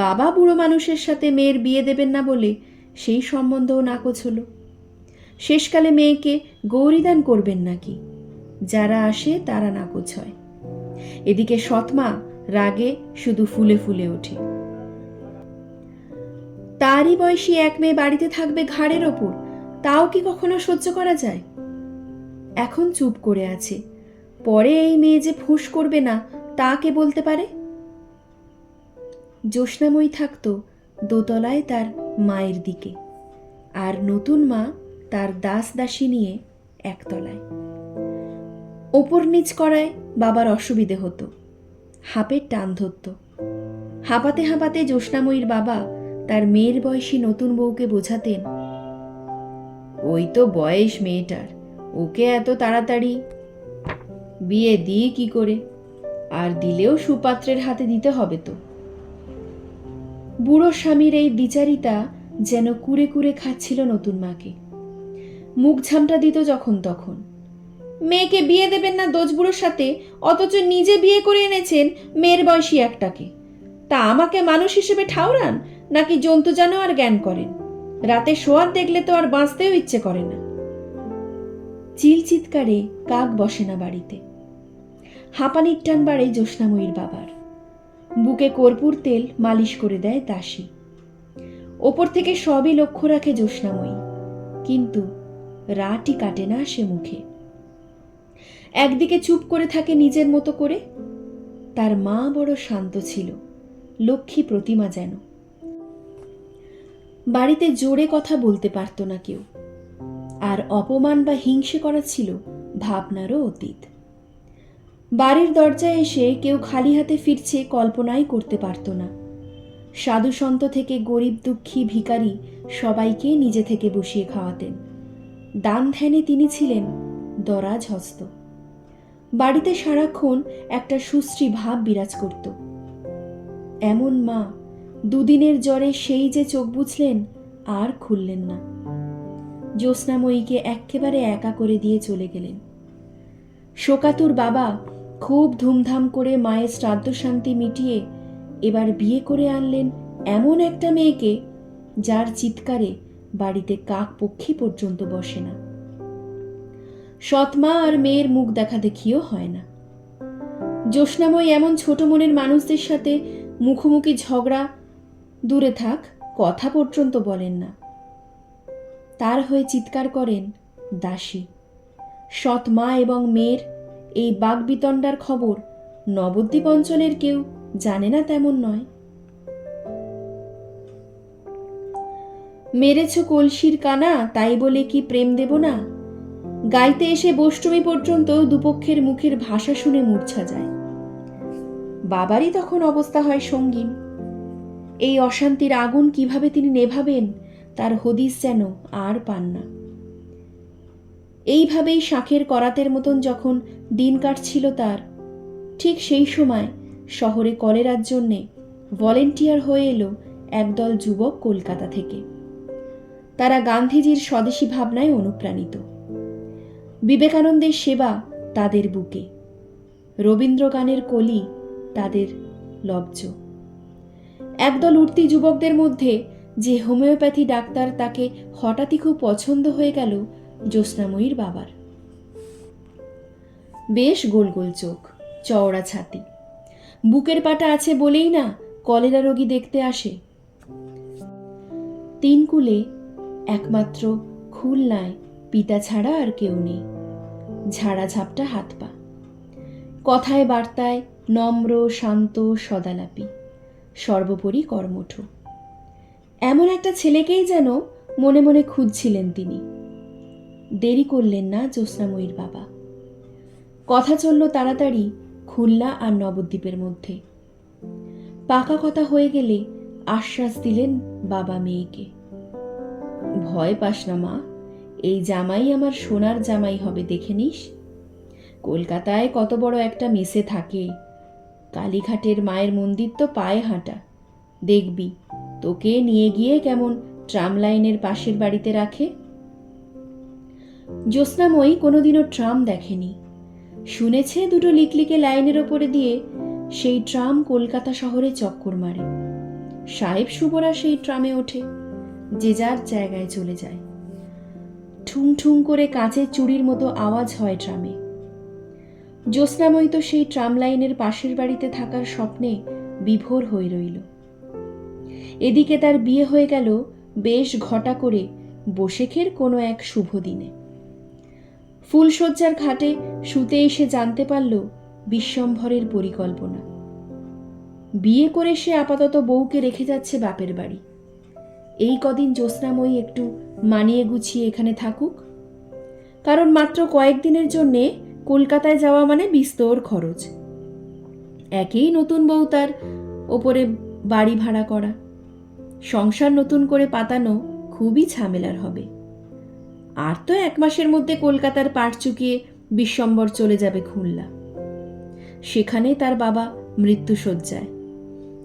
বাবা বুড়ো মানুষের সাথে মেয়ের বিয়ে দেবেন না বলে সেই সম্বন্ধও নাকচ হলো। শেষকালে মেয়েকে গৌরীদান করবেন নাকি, যারা আসে তারা নাকচ হয়। এদিকে সৎমা রাগে শুধু ফুলে ফুলে ওঠে। তারই বয়সী এক মেয়ে বাড়িতে থাকবে ঘাড়ের ওপর, তাও কি কখনো সহ্য করা যায়? এখন চুপ করে আছে, পরে এই মেয়ে যে ফুঁস করবে না তা কে বলতে পারে? জ্যোৎস্নাময়ী থাকত দোতলায় তার মায়ের দিকে, আর নতুন মা তার দাস দাসী নিয়ে একতলায়। ওপর নিচ করায় বাবার অসুবিধে হতো, হাঁপের টান ধরত। হাঁপাতে হাঁপাতে জ্যোৎস্নাময়ীর বাবা তার মেয়ের বয়সী নতুন বউকে বোঝাতেন, ওই তো বয়স মেয়েটার, ওকে এত তাড়াতাড়ি বিয়ে দিয়ে কি করে? আর দিলেও সুপাত্রের হাতে দিতে হবে তো। বুড়ো স্বামীর এই দ্বিচারিতা যেন কুরে কুরে খাচ্ছিল নতুন মাকে। মুখ ঝামটা দিত যখন তখন। মেয়েকে বিয়ে দেবেন না দোজবুড়োর সাথে, অথচ নিজে বিয়ে করে এনেছেন মেয়ের বয়সী একটাকে। তা আমাকে মানুষ হিসেবে ঠাউরান নাকি জন্তু জানোয়ার জ্ঞান করেন? রাতে শোয়ার দেখলে তো আর বাঁচতেও ইচ্ছে করে না। চিল চিৎকারে কাক বসে না বাড়িতে। হাঁপানির টান বাড়ে জ্যোৎস্নাময়ীর বাবার। বুকে কর্পূর তেল মালিশ করে দেয় দাসী। ওপর থেকে সবই লক্ষ্য রাখে জ্যোৎস্নাময়ী, কিন্তু রাটি কাটে না সে মুখে। একদিকে চুপ করে থাকে নিজের মতো করে। তার মা বড় শান্ত ছিল, লক্ষ্মী প্রতিমা যেন। বাড়িতে জোরে কথা বলতে পারত না কেউ, আর অপমান বা হিংসে করা ছিল ভাবনারও অতীত। বাড়ির দরজায় এসে কেউ খালি হাতে ফিরছে কল্পনাই করতে পারত না। সাধু সন্ত থেকে গরিব দুঃখী ভিখারি সবাইকে নিজে থেকে বসিয়ে খাওয়াতেন। দান ধ্যানে তিনি ছিলেন দরাজ হস্ত। বাড়িতে সারাক্ষণ একটা সুশ্রী ভাব বিরাজ করত। এমন মা দুদিনের জ্বরে সেই যে চোখ বুঝলেন আর খুললেন না। জ্যোৎস্নাময়ীকে একেবারে একা করে দিয়ে চলে গেলেন। শোকাতুর বাবা খুব ধুমধাম করে মায়ের শ্রাদ্ধ শান্তি মিটিয়ে এবার বিয়ে করে আনলেন এমন একটা মেয়েকে যার চিৎকারে বাড়িতে কাক পক্ষী পর্যন্ত বসে না। সৎমা আর মেয়ের মুখ দেখা দেখিও হয় না। জ্যোৎস্নাময়ী এমন ছোট মনের মানুষদের সাথে মুখোমুখি ঝগড়া, দূরে থাক, কথা পর্যন্ত বলেন না। তার হয়ে চিৎকার করেন দাসী। সৎ মা এবং মেয়ের এই বাগবিতণ্ডার খবর নবদ্বীপ অঞ্চলের কেউ জানে না তেমন নয়। মেরেছ কলসির কানা, তাই বলে কি প্রেম দেব না? গাইতে এসে বষ্টমী পর্যন্ত দুপক্ষের মুখের ভাষা শুনে মূর্ছা যায়। বাবারই তখন অবস্থা হয় সঙ্গীন। এই অশান্তির আগুন কিভাবে তিনি নেভাবেন তার হদিস যেন আর পান না। এইভাবেই শাঁখের করাতের মতন যখন দিন কাটছিল তার, ঠিক সেই সময় শহরে কলেরার জন্যে ভলেন্টিয়ার হয়ে এলো একদল যুবক কলকাতা থেকে। তারা গান্ধীজির স্বদেশী ভাবনায় অনুপ্রাণিত। বিবেকানন্দের সেবা তাদের বুকে, রবীন্দ্রগানের কলি তাদের লব্জ। একদল উঠতি যুবকদের মধ্যে যে হোমিওপ্যাথি ডাক্তার, তাকে হঠাৎই খুব পছন্দ হয়ে গেল জ্যোৎস্নাময়ীর বাবার। বেশ গোল গোল চোখ, চওড়া ছাতি, বুকের পাটা আছে বলেই না কলেরা রোগী দেখতে আসে। তিন কুলে একমাত্র খুলনায় পিতা ছাড়া আর কেউ নেই। ঝাড়া ঝাপটা হাত পা, কথায় বার্তায় নম্র, শান্ত, সদালাপী, সর্বোপরি কর্মঠ। এমন একটা ছেলেকেই যেন মনে মনে খুঁজছিলেন তিনি। দেরি করলেন না জ্যোৎস্নাময়ীর বাবা। কথা চলল তাড়াতাড়ি খুলনা আর নবদ্বীপের মধ্যে। পাকা কথা হয়ে গেলে আশ্বাস দিলেন বাবা মেয়েকে। ভয় পাস না মা, এই জামাই আমার সোনার জামাই হবে, দেখে নিস। কলকাতায় কত বড় একটা মেসে থাকে, কালীঘাটের মায়ের মন্দির তো পায়ে হাঁটা। দেখবি তোকে নিয়ে গিয়ে কেমন ট্রাম লাইনের পাশের বাড়িতে রাখে। জ্যোৎস্নাময়ী কোনোদিনও ট্রাম দেখেনি, শুনেছে দুটো লিকলিকে লাইনের ওপরে দিয়ে সেই ট্রাম কলকাতা শহরে চক্কর মারে। সাহেব সুবরা সেই ট্রামে ওঠে, যে যার জায়গায় চলে যায়। ঠুং ঠুং করে কাঁচের চুড়ির মতো আওয়াজ হয় ট্রামে। জ্যোৎস্নাময়ী তো সেই ট্রাম লাইনের পাশের বাড়িতে থাকার স্বপ্নে বিভোর হয়ে রইল। এদিকে তার বিয়ে হয়ে গেল বেশ ঘটা করে বসেখের কোনো এক শুভ দিনে। ফুলশয্যার ঘাটে শুতে এসে জানতে পারল বিশ্বম্ভরের পরিকল্পনা। বিয়ে করে সে আপাতত বউকে রেখে যাচ্ছে বাপের বাড়ি। এই কদিন জ্যোৎস্নাময়ী একটু মানিয়ে গুছিয়ে এখানে থাকুক, কারণ মাত্র কয়েকদিনের জন্যে কলকাতায় যাওয়া মানে বিস্তর খরচ। একেই নতুন বউ, তার ওপরে বাড়ি ভাড়া করা, সংসার নতুন করে পাতানো খুবই ঝামেলার হবে। আর তো 1 মাসের মধ্যে কলকাতার পাট চুকিয়ে বিশ্বম্বর চলে যাবে খুলনা। সেখানে তার বাবা মৃত্যুশয্যায়।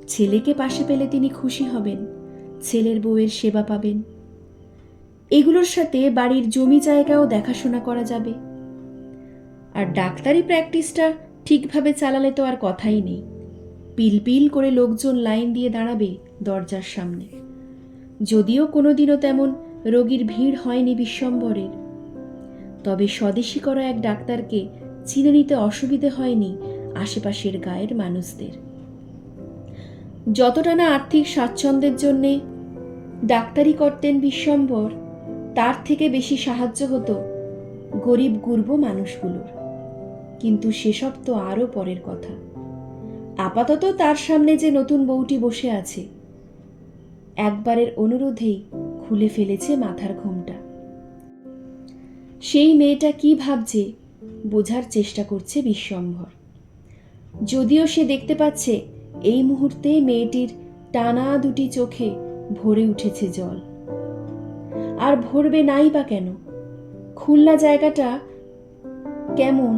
ছেলেকে পাশে পেলে তিনি খুশি হবেন, ছেলের বউয়ের সেবা পাবেন। এগুলোর সাথে বাড়ির জমি জায়গাও দেখাশোনা করা যাবে। আর ডাক্তারি প্র্যাকটিসটা ঠিকভাবে চালালে তো আর কথাই নেই। পিলপিল করে লোকজন লাইন দিয়ে দাঁড়াবে দরজার সামনে। যদিও কোনোদিনও তেমন রোগীর ভিড় হয়নি বিশ্বম্বরের, তবে স্বদেশী করা এক ডাক্তারকে চিনে নিতে অসুবিধে হয়নি আশেপাশের গায়ের মানুষদের। যতটা না আর্থিক স্বাচ্ছন্দ্যের জন্যে ডাক্তারি করতেন বিশ্বম্বর, তার থেকে বেশি সাহায্য হতো গরিব গুরব মানুষগুলোর। কিন্তু সেসব তো আরও পরের কথা। আপাতত তার সামনে যে নতুন বউটি বসে আছে, একবারের অনুরোধেই খুলে ফেলেছে মাথার ঘোমটা। সেই মেয়েটা কি ভাবছে বোঝার চেষ্টা করছে বিশ্বম্ভর। যদিও সে দেখতে পাচ্ছে এই মুহূর্তে মেয়েটির টানা দুটি চোখে ভরে উঠেছে জল। আর ভরবে নাই বা কেন? খুলনা জায়গাটা কেমন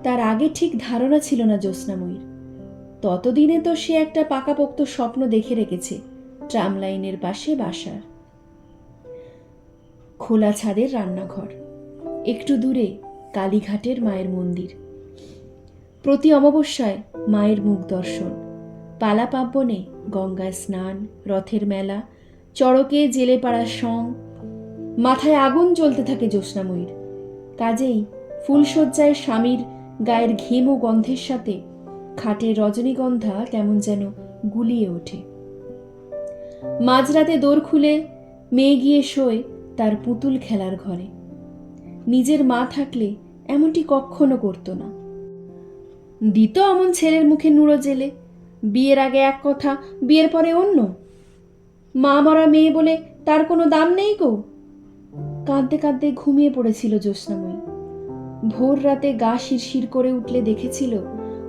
তার আগে ঠিক ধারণা ছিল না জ্যোৎস্নাময়ীর। ততদিনে তো সে একটা পাকাপোক্ত স্বপ্ন দেখে রেখেছে ট্রাম লাইনের পাশে বাসার। খোলা ছাদের রান্নাঘর, একটু দূরে কালীঘাটের মায়ের মন্দির। প্রতি অমাবস্যায় মায়ের মুখ দর্শন, পালা পার্বণে গঙ্গায় স্নান, রথের মেলা, চড়কে জেলে পাড়ার সং। মাথায় আগুন জ্বলতে থাকে জ্যোৎস্নাময়ীর। কাজেই ফুলশয্যায় স্বামীর গায়ের ঘেম ও গন্ধের সাথে খাটের রজনীগন্ধা কেমন যেন গুলিয়ে ওঠে। মাঝরাতে দোর খুলে মেয়ে গিয়ে শোয় তার পুতুল খেলার ঘরে। নিজের মা থাকলে এমনটি কখনো করতো না। দিত অমন ছেলের মুখে নুড়ো জেলে, বিয়ের আগে এক কথা, বিয়ের পরে অন্য। মা মরা মেয়ে বলে তার কোনো দাম নেই গো। কাঁদতে কাঁদতে ঘুমিয়ে পড়েছিল জ্যোৎস্নাময়ী। ভোর রাতে গা শিরশির করে উঠলে দেখেছিল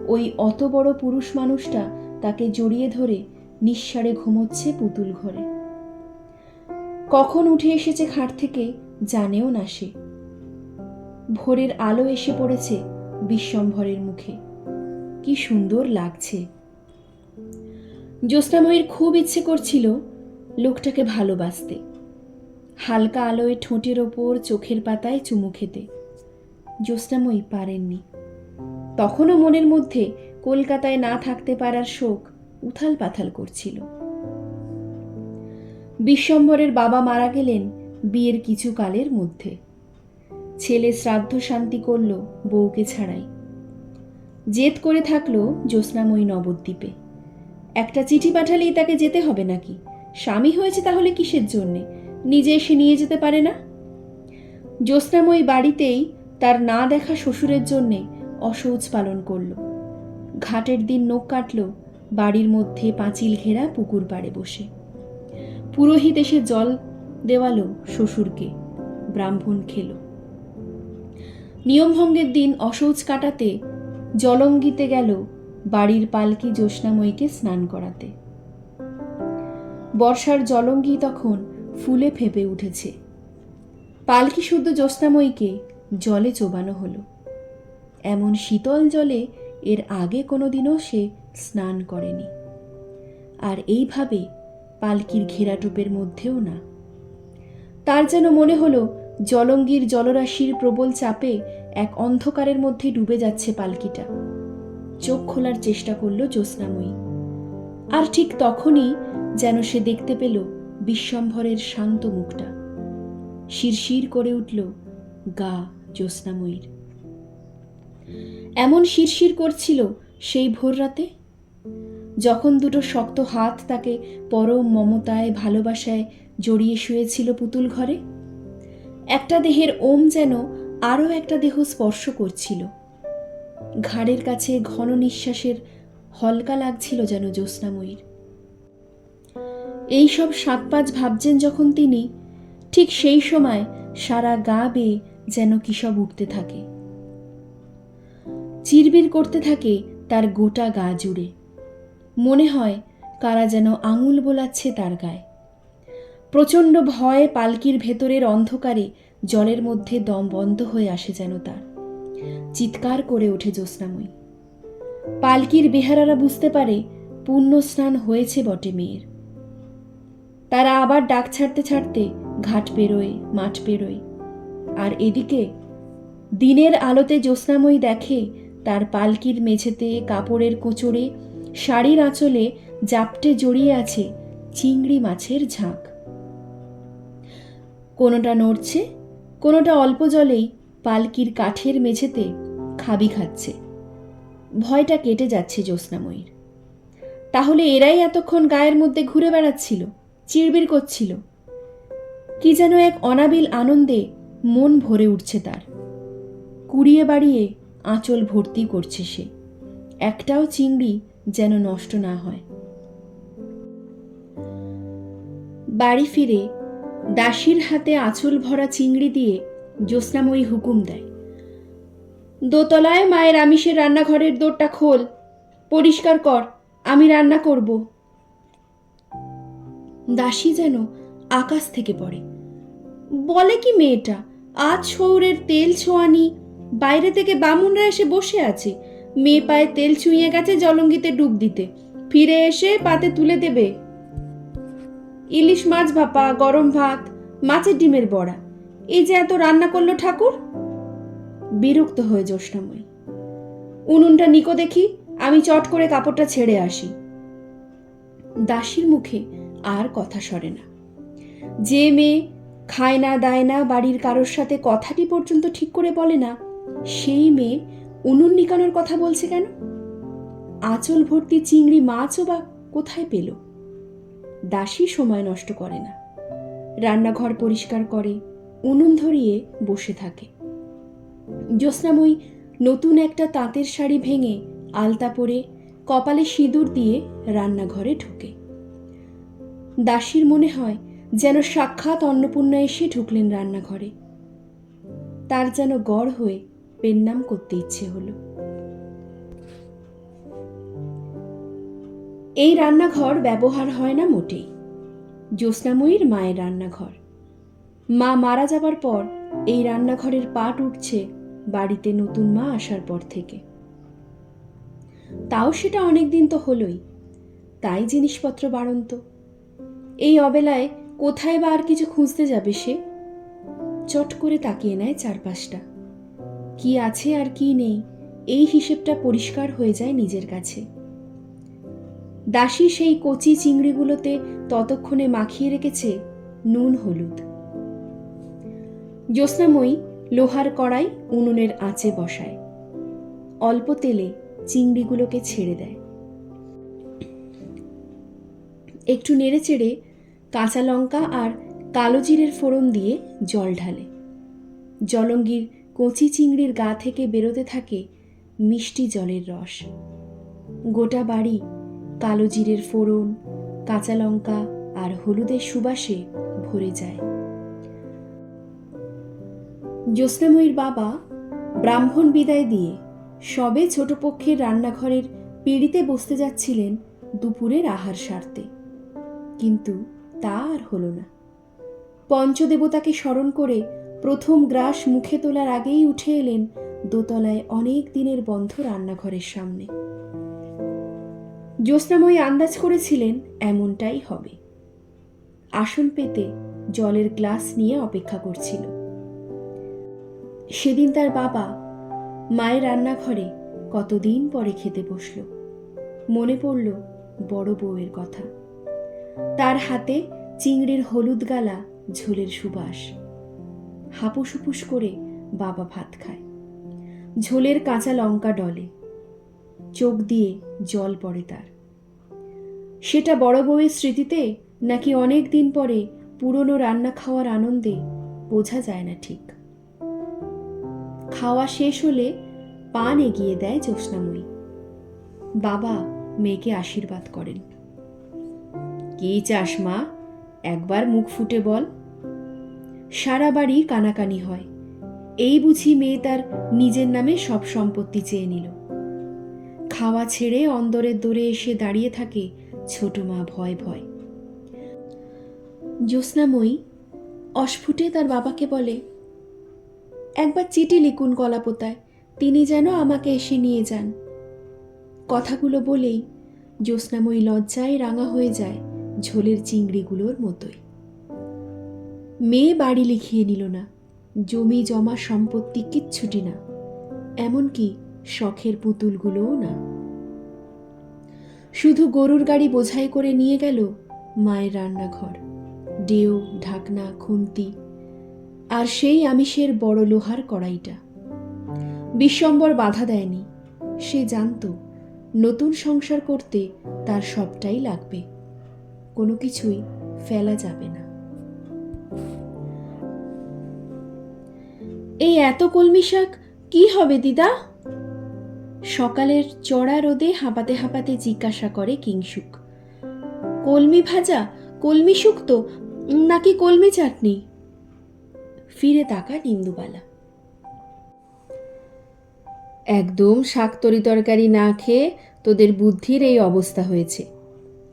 ওই অত বড় পুরুষ মানুষটা তাকে জড়িয়ে ধরে নিঃসাড়ে ঘুমোচ্ছে পুতুল ঘরে। কখন উঠে এসেছে খাট থেকে জানেও না সে। ভোরের আলো এসে পড়েছে বিশ্বম্ভরের মুখে। কি সুন্দর লাগছে। জ্যোৎস্নাময়ীর খুব ইচ্ছে করছিল লোকটাকে ভালোবাসতে, হালকা আলোয় ঠোঁটের ওপর চোখের পাতায় চুমু খেতে। জ্যোৎস্নাময়ী পারেননি। তখনও মনের মধ্যে কলকাতায় না থাকতে পারার শোক উথাল পাথাল করছিল। বিশ্বম্ভরের বাবা মারা গেলেন বিয়ের কিছু কালের মধ্যে। ছেলে শ্রাদ্ধ শান্তি করল বউকে ছাড়াই। জেদ করে থাকলো জ্যোৎস্নাময়ী নবদ্বীপে। একটা চিঠি পাঠালেই তাকে যেতে হবে নাকি? স্বামী হয়েছে তাহলে কিসের জন্যে? নিজে এসে নিয়ে যেতে পারে না? জ্যোৎস্নাময়ী বাড়িতেই তার না দেখা শ্বশুরের জন্যে অশৌচ পালন করল। ঘাটের দিন নখ কাটল বাড়ির মধ্যে পাঁচিল ঘেরা পুকুর পাড়ে বসে। পুরোহিত এসে জল দেওয়ালো শ্বশুরকে, ব্রাহ্মণ খেল। নিয়মভঙ্গের দিন অশৌচ কাটাতে জলঙ্গিতে গেল বাড়ির পালকি জ্যোৎস্নাময়ীকে স্নান করাতে। বর্ষার জলঙ্গি তখন ফুলে ফেঁপে উঠেছে। পালকি শুদ্ধ জ্যোৎস্নাময়ীকে জলে চোবানো হলো। এমন শীতল জলে এর আগে কোনোদিনও সে স্নান করেনি, আর এইভাবে পালকির ঘেরাটোপের মধ্যেও না। তার যেন মনে হলো জলঙ্গির জলরাশির প্রবল চাপে এক অন্ধকারের মধ্যে ডুবে যাচ্ছে পালকিটা। চোখ খোলার চেষ্টা করল জ্যোৎস্নাময়ী, আর ঠিক তখনই যেন সে দেখতে পেল বিশ্বম্ভরের শান্ত মুখটা। শিরশির করে উঠল গা জ্যোৎস্নাময়ীর। এমন শিরশির করছিল সেই ভোর রাতে, যখন দুটো শক্ত হাত তাকে পরম মমতায় ভালোবাসায় জড়িয়ে শুয়েছিল পুতুল ঘরে। একটা দেহের ওম যেন আরও একটা দেহ স্পর্শ করছিল। ঘাড়ের কাছে ঘন নিঃশ্বাসের হলকা লাগছিল যেন জ্যোৎস্নাময়ীর। এইসব সাত পাঁচ ভাবছেন যখন তিনি, ঠিক সেই সময় সারা গা বেয়ে যেন কি সব উঠতে থাকে, চিরবির করতে থাকে তার গোটা গা জুড়ে। মনে হয় কারা যেন আঙুল বোলাচ্ছে তার গায়ে। প্রচণ্ড ভয়ে পালকির ভেতরের অন্ধকারে জলের মধ্যে দম বন্ধ হয়ে আসে যেন তার। চিৎকার করে ওঠে জ্যোৎস্নাময়ী। পালকির বেহারারা বুঝতে পারে পুণ্য স্নান হয়েছে বটে মেয়ের। তারা আবার ডাক ছাড়তে ছাড়তে ঘাট পেরোয়, মাঠ পেরোয়। আর এদিকে দিনের আলোতে জ্যোৎস্নাময়ী দেখে তার পালকির মেঝেতে কাপড়ের কোচরে শাড়ির আঁচলে জাপটে জড়িয়ে আছে চিংড়ি মাছের ঝাঁক। কোনোটা নড়ছে, কোনোটা অল্প জলেই পালকির কাঠের মেঝেতে খাবি খাচ্ছে। ভয়টা কেটে যাচ্ছে জ্যোৎস্নাময়ীর। তাহলে এরাই এতক্ষণ গায়ের মধ্যে ঘুরে বেড়াচ্ছিল, চিড়বির করছিল। কি যেন এক অনাবিল আনন্দে মন ভরে উঠছে তার। কুড়িয়ে বাড়িয়ে আঁচল ভর্তি করছে সে, একটাও চিংড়ি যেন নষ্ট না হয়। বাড়ি ফিরে দাসীর হাতে আঁচল ভরা চিংড়ি দিয়ে জ্যোৎস্নাময়ী হুকুম দেয়, দোতলায় মায়ের আমিষের রান্নাঘরের দোরটা খোল, পরিষ্কার কর, আমি রান্না করব। দাসী যেন আকাশ থেকে পড়ে। বলে কি মেয়েটা, আজ শৌরের তেল ছোঁয়ানি, বাইরে থেকে বামুনরা এসে বসে আছে, মেয়ে পায়ে তেল ছুঁয়ে গেছে জলঙ্গিতে ডুব দিতে, ফিরে এসে পাতে তুলে দেবে ইলিশ মাছ ভাপা, গরম ভাত, মাছের ডিমের বড়া। এই যে এত রান্না করলো ঠাকুর। বিরক্ত হয়ে জ্যোৎস্নাময়ী, উনুনটা নিকো দেখি, আমি চট করে কাপড়টা ছেড়ে আসি। দাসীর মুখে আর কথা সরে না। যে মেয়ে খায় না দায় না, বাড়ির কারোর সাথে কথাটি পর্যন্ত ঠিক করে বলে না, সেই মেয়ে উনুন নিকানোর কথা বলছে কেন? আঁচল ভর্তি চিংড়ি মাছও বা কোথায় পেল? দাসী সময় নষ্ট করে না, রান্নাঘর পরিষ্কার করে, উনুন ধরিয়ে বসে থাকে। জ্যোৎস্নাময়ী নতুন একটা তাঁতের শাড়ি ভেঙে আলতা পরে কপালে সিঁদুর দিয়ে রান্নাঘরে ঢোকে। দাসীর মনে হয় যেন সাক্ষাৎ অন্নপূর্ণা এসে ঢুকলেন রান্নাঘরে। তার যেন গড় হয়ে পেন্নাম করতে ইচ্ছে হলো। এই রান্নাঘর ব্যবহার হয় না মোটেই। জ্যোৎস্নাময়ীর মায়ের রান্নাঘর। মা মারা যাবার পর এই রান্নাঘরের পাট উঠছে বাড়িতে নতুন মা আসার পর থেকে। তাও সেটা অনেকদিন তো হলোই, তাই জিনিসপত্র বাড়ন্ত। এই অবেলায় কোথায় বা আর কিছু খুঁজতে যাবে সে? চট করে তাকিয়ে নেয় চারপাশটা, কি আছে আর কি নেই এই হিসেবটা পরিষ্কার হয়ে যায় নিজের কাছে। দাসী সেই কচি চিংড়িগুলোতে ততক্ষণে মাখিয়ে রেখেছে নুন হলুদ। জ্যোৎস্নাময়ী লোহার কড়াই উনুনের আঁচে বসায়, অল্প তেলে চিংড়িগুলোকে ছেড়ে দেয়। একটু নেড়ে চেড়ে কাঁচা লঙ্কা আর কালো জিরের ফোড়ন দিয়ে জল ঢালে। জলঙ্গির কচি চিংড়ির গা থেকে বেরোতে থাকে মিষ্টি জলের রস। গোটা বাড়ি কালো জিরের ফোড়ন, কাঁচা লঙ্কা আর হলুদের সুবাসে ভরে যায়। জ্যোৎস্নাময়ীর বাবা ব্রাহ্মণ বিদায় দিয়ে সবে ছোট পক্ষের রান্নাঘরের পিঁড়িতে বসতে যাচ্ছিলেন দুপুরের আহার সারতে, কিন্তু তা আর হলো না। পঞ্চদেবতাকে স্মরণ করে প্রথম গ্রাস মুখে তোলার আগেই উঠে এলেন দোতলায় অনেক দিনের বন্ধ রান্নাঘরের সামনে। জ্যোৎস্নাময়ী আন্দাজ করেছিলেন এমনটাই হবে। আসন পেতে জলের গ্লাস নিয়ে অপেক্ষা করছিল। সেদিন তার বাবা মায়ের রান্নাঘরে কতদিন পরে খেতে বসল। মনে পড়ল বড় বউয়ের কথা। তার হাতে চিংড়ির হলুদ গালা ঝোলের সুবাস। হাপুস হুপুস করে বাবা ভাত খায়। ঝোলের কাঁচা লঙ্কা ডলে, চোখ দিয়ে জল পড়ে তার। সেটা বড় বউয়ের স্মৃতিতে নাকি অনেক দিন পরে পুরনো রান্না খাওয়ার আনন্দে বোঝা যায় না ঠিক। খাওয়া শেষ হলে পান এগিয়ে দেয় জ্যোৎস্নাময়ী। বাবা মেয়েকে আশীর্বাদ করেন। কি চাস মা, একবার মুখ ফুটে বল। সারা বাড়ি কানাকানি হয়। এই বুঝি মেয়ে তার নিজের নামে সব সম্পত্তি চেয়ে নিল। খাওয়া ছেড়ে অন্দরের দোরে এসে দাঁড়িয়ে থাকে ছোট মা ভয় ভয়। জ্যোৎস্নাময়ী অস্ফুটে তার বাবাকে বলে, একবার চিঠি লিখুন কলাপোতায়, তিনি যেন আমাকে এসে নিয়ে যান। কথাগুলো বলেই জ্যোৎস্নাময়ী লজ্জায় রাঙা হয়ে যায় ঝোলের চিংড়িগুলোর মতোই। মেয়ে বাড়ি লিখিয়ে নিল না, জমি জমা সম্পত্তি কিচ্ছুটি না, এমনকি শখের পুতুলগুলোও না। শুধু গরুর গাড়ি বোঝাই করে নিয়ে গেল মায়ের রান্নাঘর, ডেউ, ঢাকনা, খুন্তি, আর সেই আমিষের বড় লোহার কড়াইটা। বিশ্বম্বর বাধা দেয়নি। সে জানত নতুন সংসার করতে তার সবটাই লাগবে, কোনো কিছুই ফেলা যাবে না। এই এত কলমি শাক কি হবে দিদা? সকালের চড়া রোদে হাঁপাতে হাঁপাতে জিজ্ঞাসা করে কিংসুক। কলমি ভাজা, কলমি শুক্তো, নাকি কলমি চাটনি? ফিরে তাকান ইন্দুবালা। একদম শাক তরকারি না খেয়ে তোদের বুদ্ধির এই অবস্থা হয়েছে,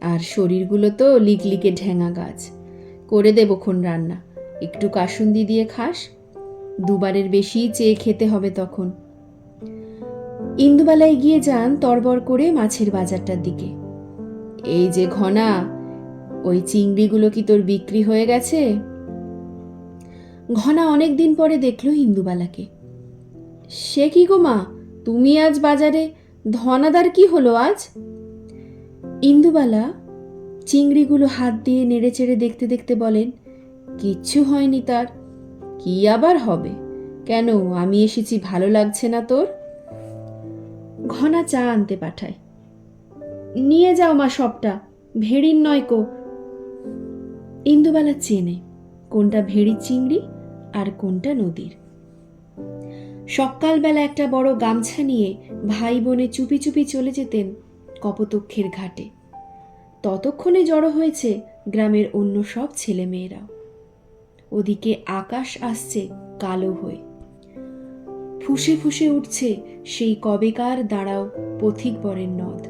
আর শরীরগুলো তো লিকলিকে ঢেঙা গাছ। করে দেবক্ষণ রান্না, একটু কাসুন্দি দিয়ে খাস, দুবারের বেশি চেয়ে খেতে হবে তখন। ইন্দুবালা এগিয়ে যান তরবর করে মাছের বাজারটার দিকে। এই যে ঘনা, ওই চিংড়িগুলো কি তোর বিক্রি হয়ে গেছে? ঘনা অনেক দিন পরে দেখল ইন্দুবালাকে। সে কি গো মা, তুমি আজ বাজারে? ধনাদার কি হলো আজ? ইন্দুবালা চিংড়িগুলো হাত দিয়ে নেড়েচেড়ে দেখতে দেখতে বলেন, কিচ্ছু হয়নি তার। কি আবার হবে? কেন, আমি এসেছি ভালো লাগছে না তোর? ঘনা চা আনতে পাঠায়। নিয়ে যাও মা সবটা, ভেড়ির নয় কো। ইন্দুবালা চেনে কোনটা ভেড়ির চিংড়ি আর কোনটা নদীর। সকালবেলা একটা বড় গামছা নিয়ে ভাই বোনে চুপি চুপি চলে যেতেন কপোতক্ষের ঘাটে। ততক্ষণে জড়ো হয়েছে গ্রামের অন্য সব ছেলে মেয়েরাও। ওদিকে আকাশ আসছে কালো হয়ে, ফুসে ফুসে উঠছে সেই কবেকার দাঁড়াও পথিকবরের নদ।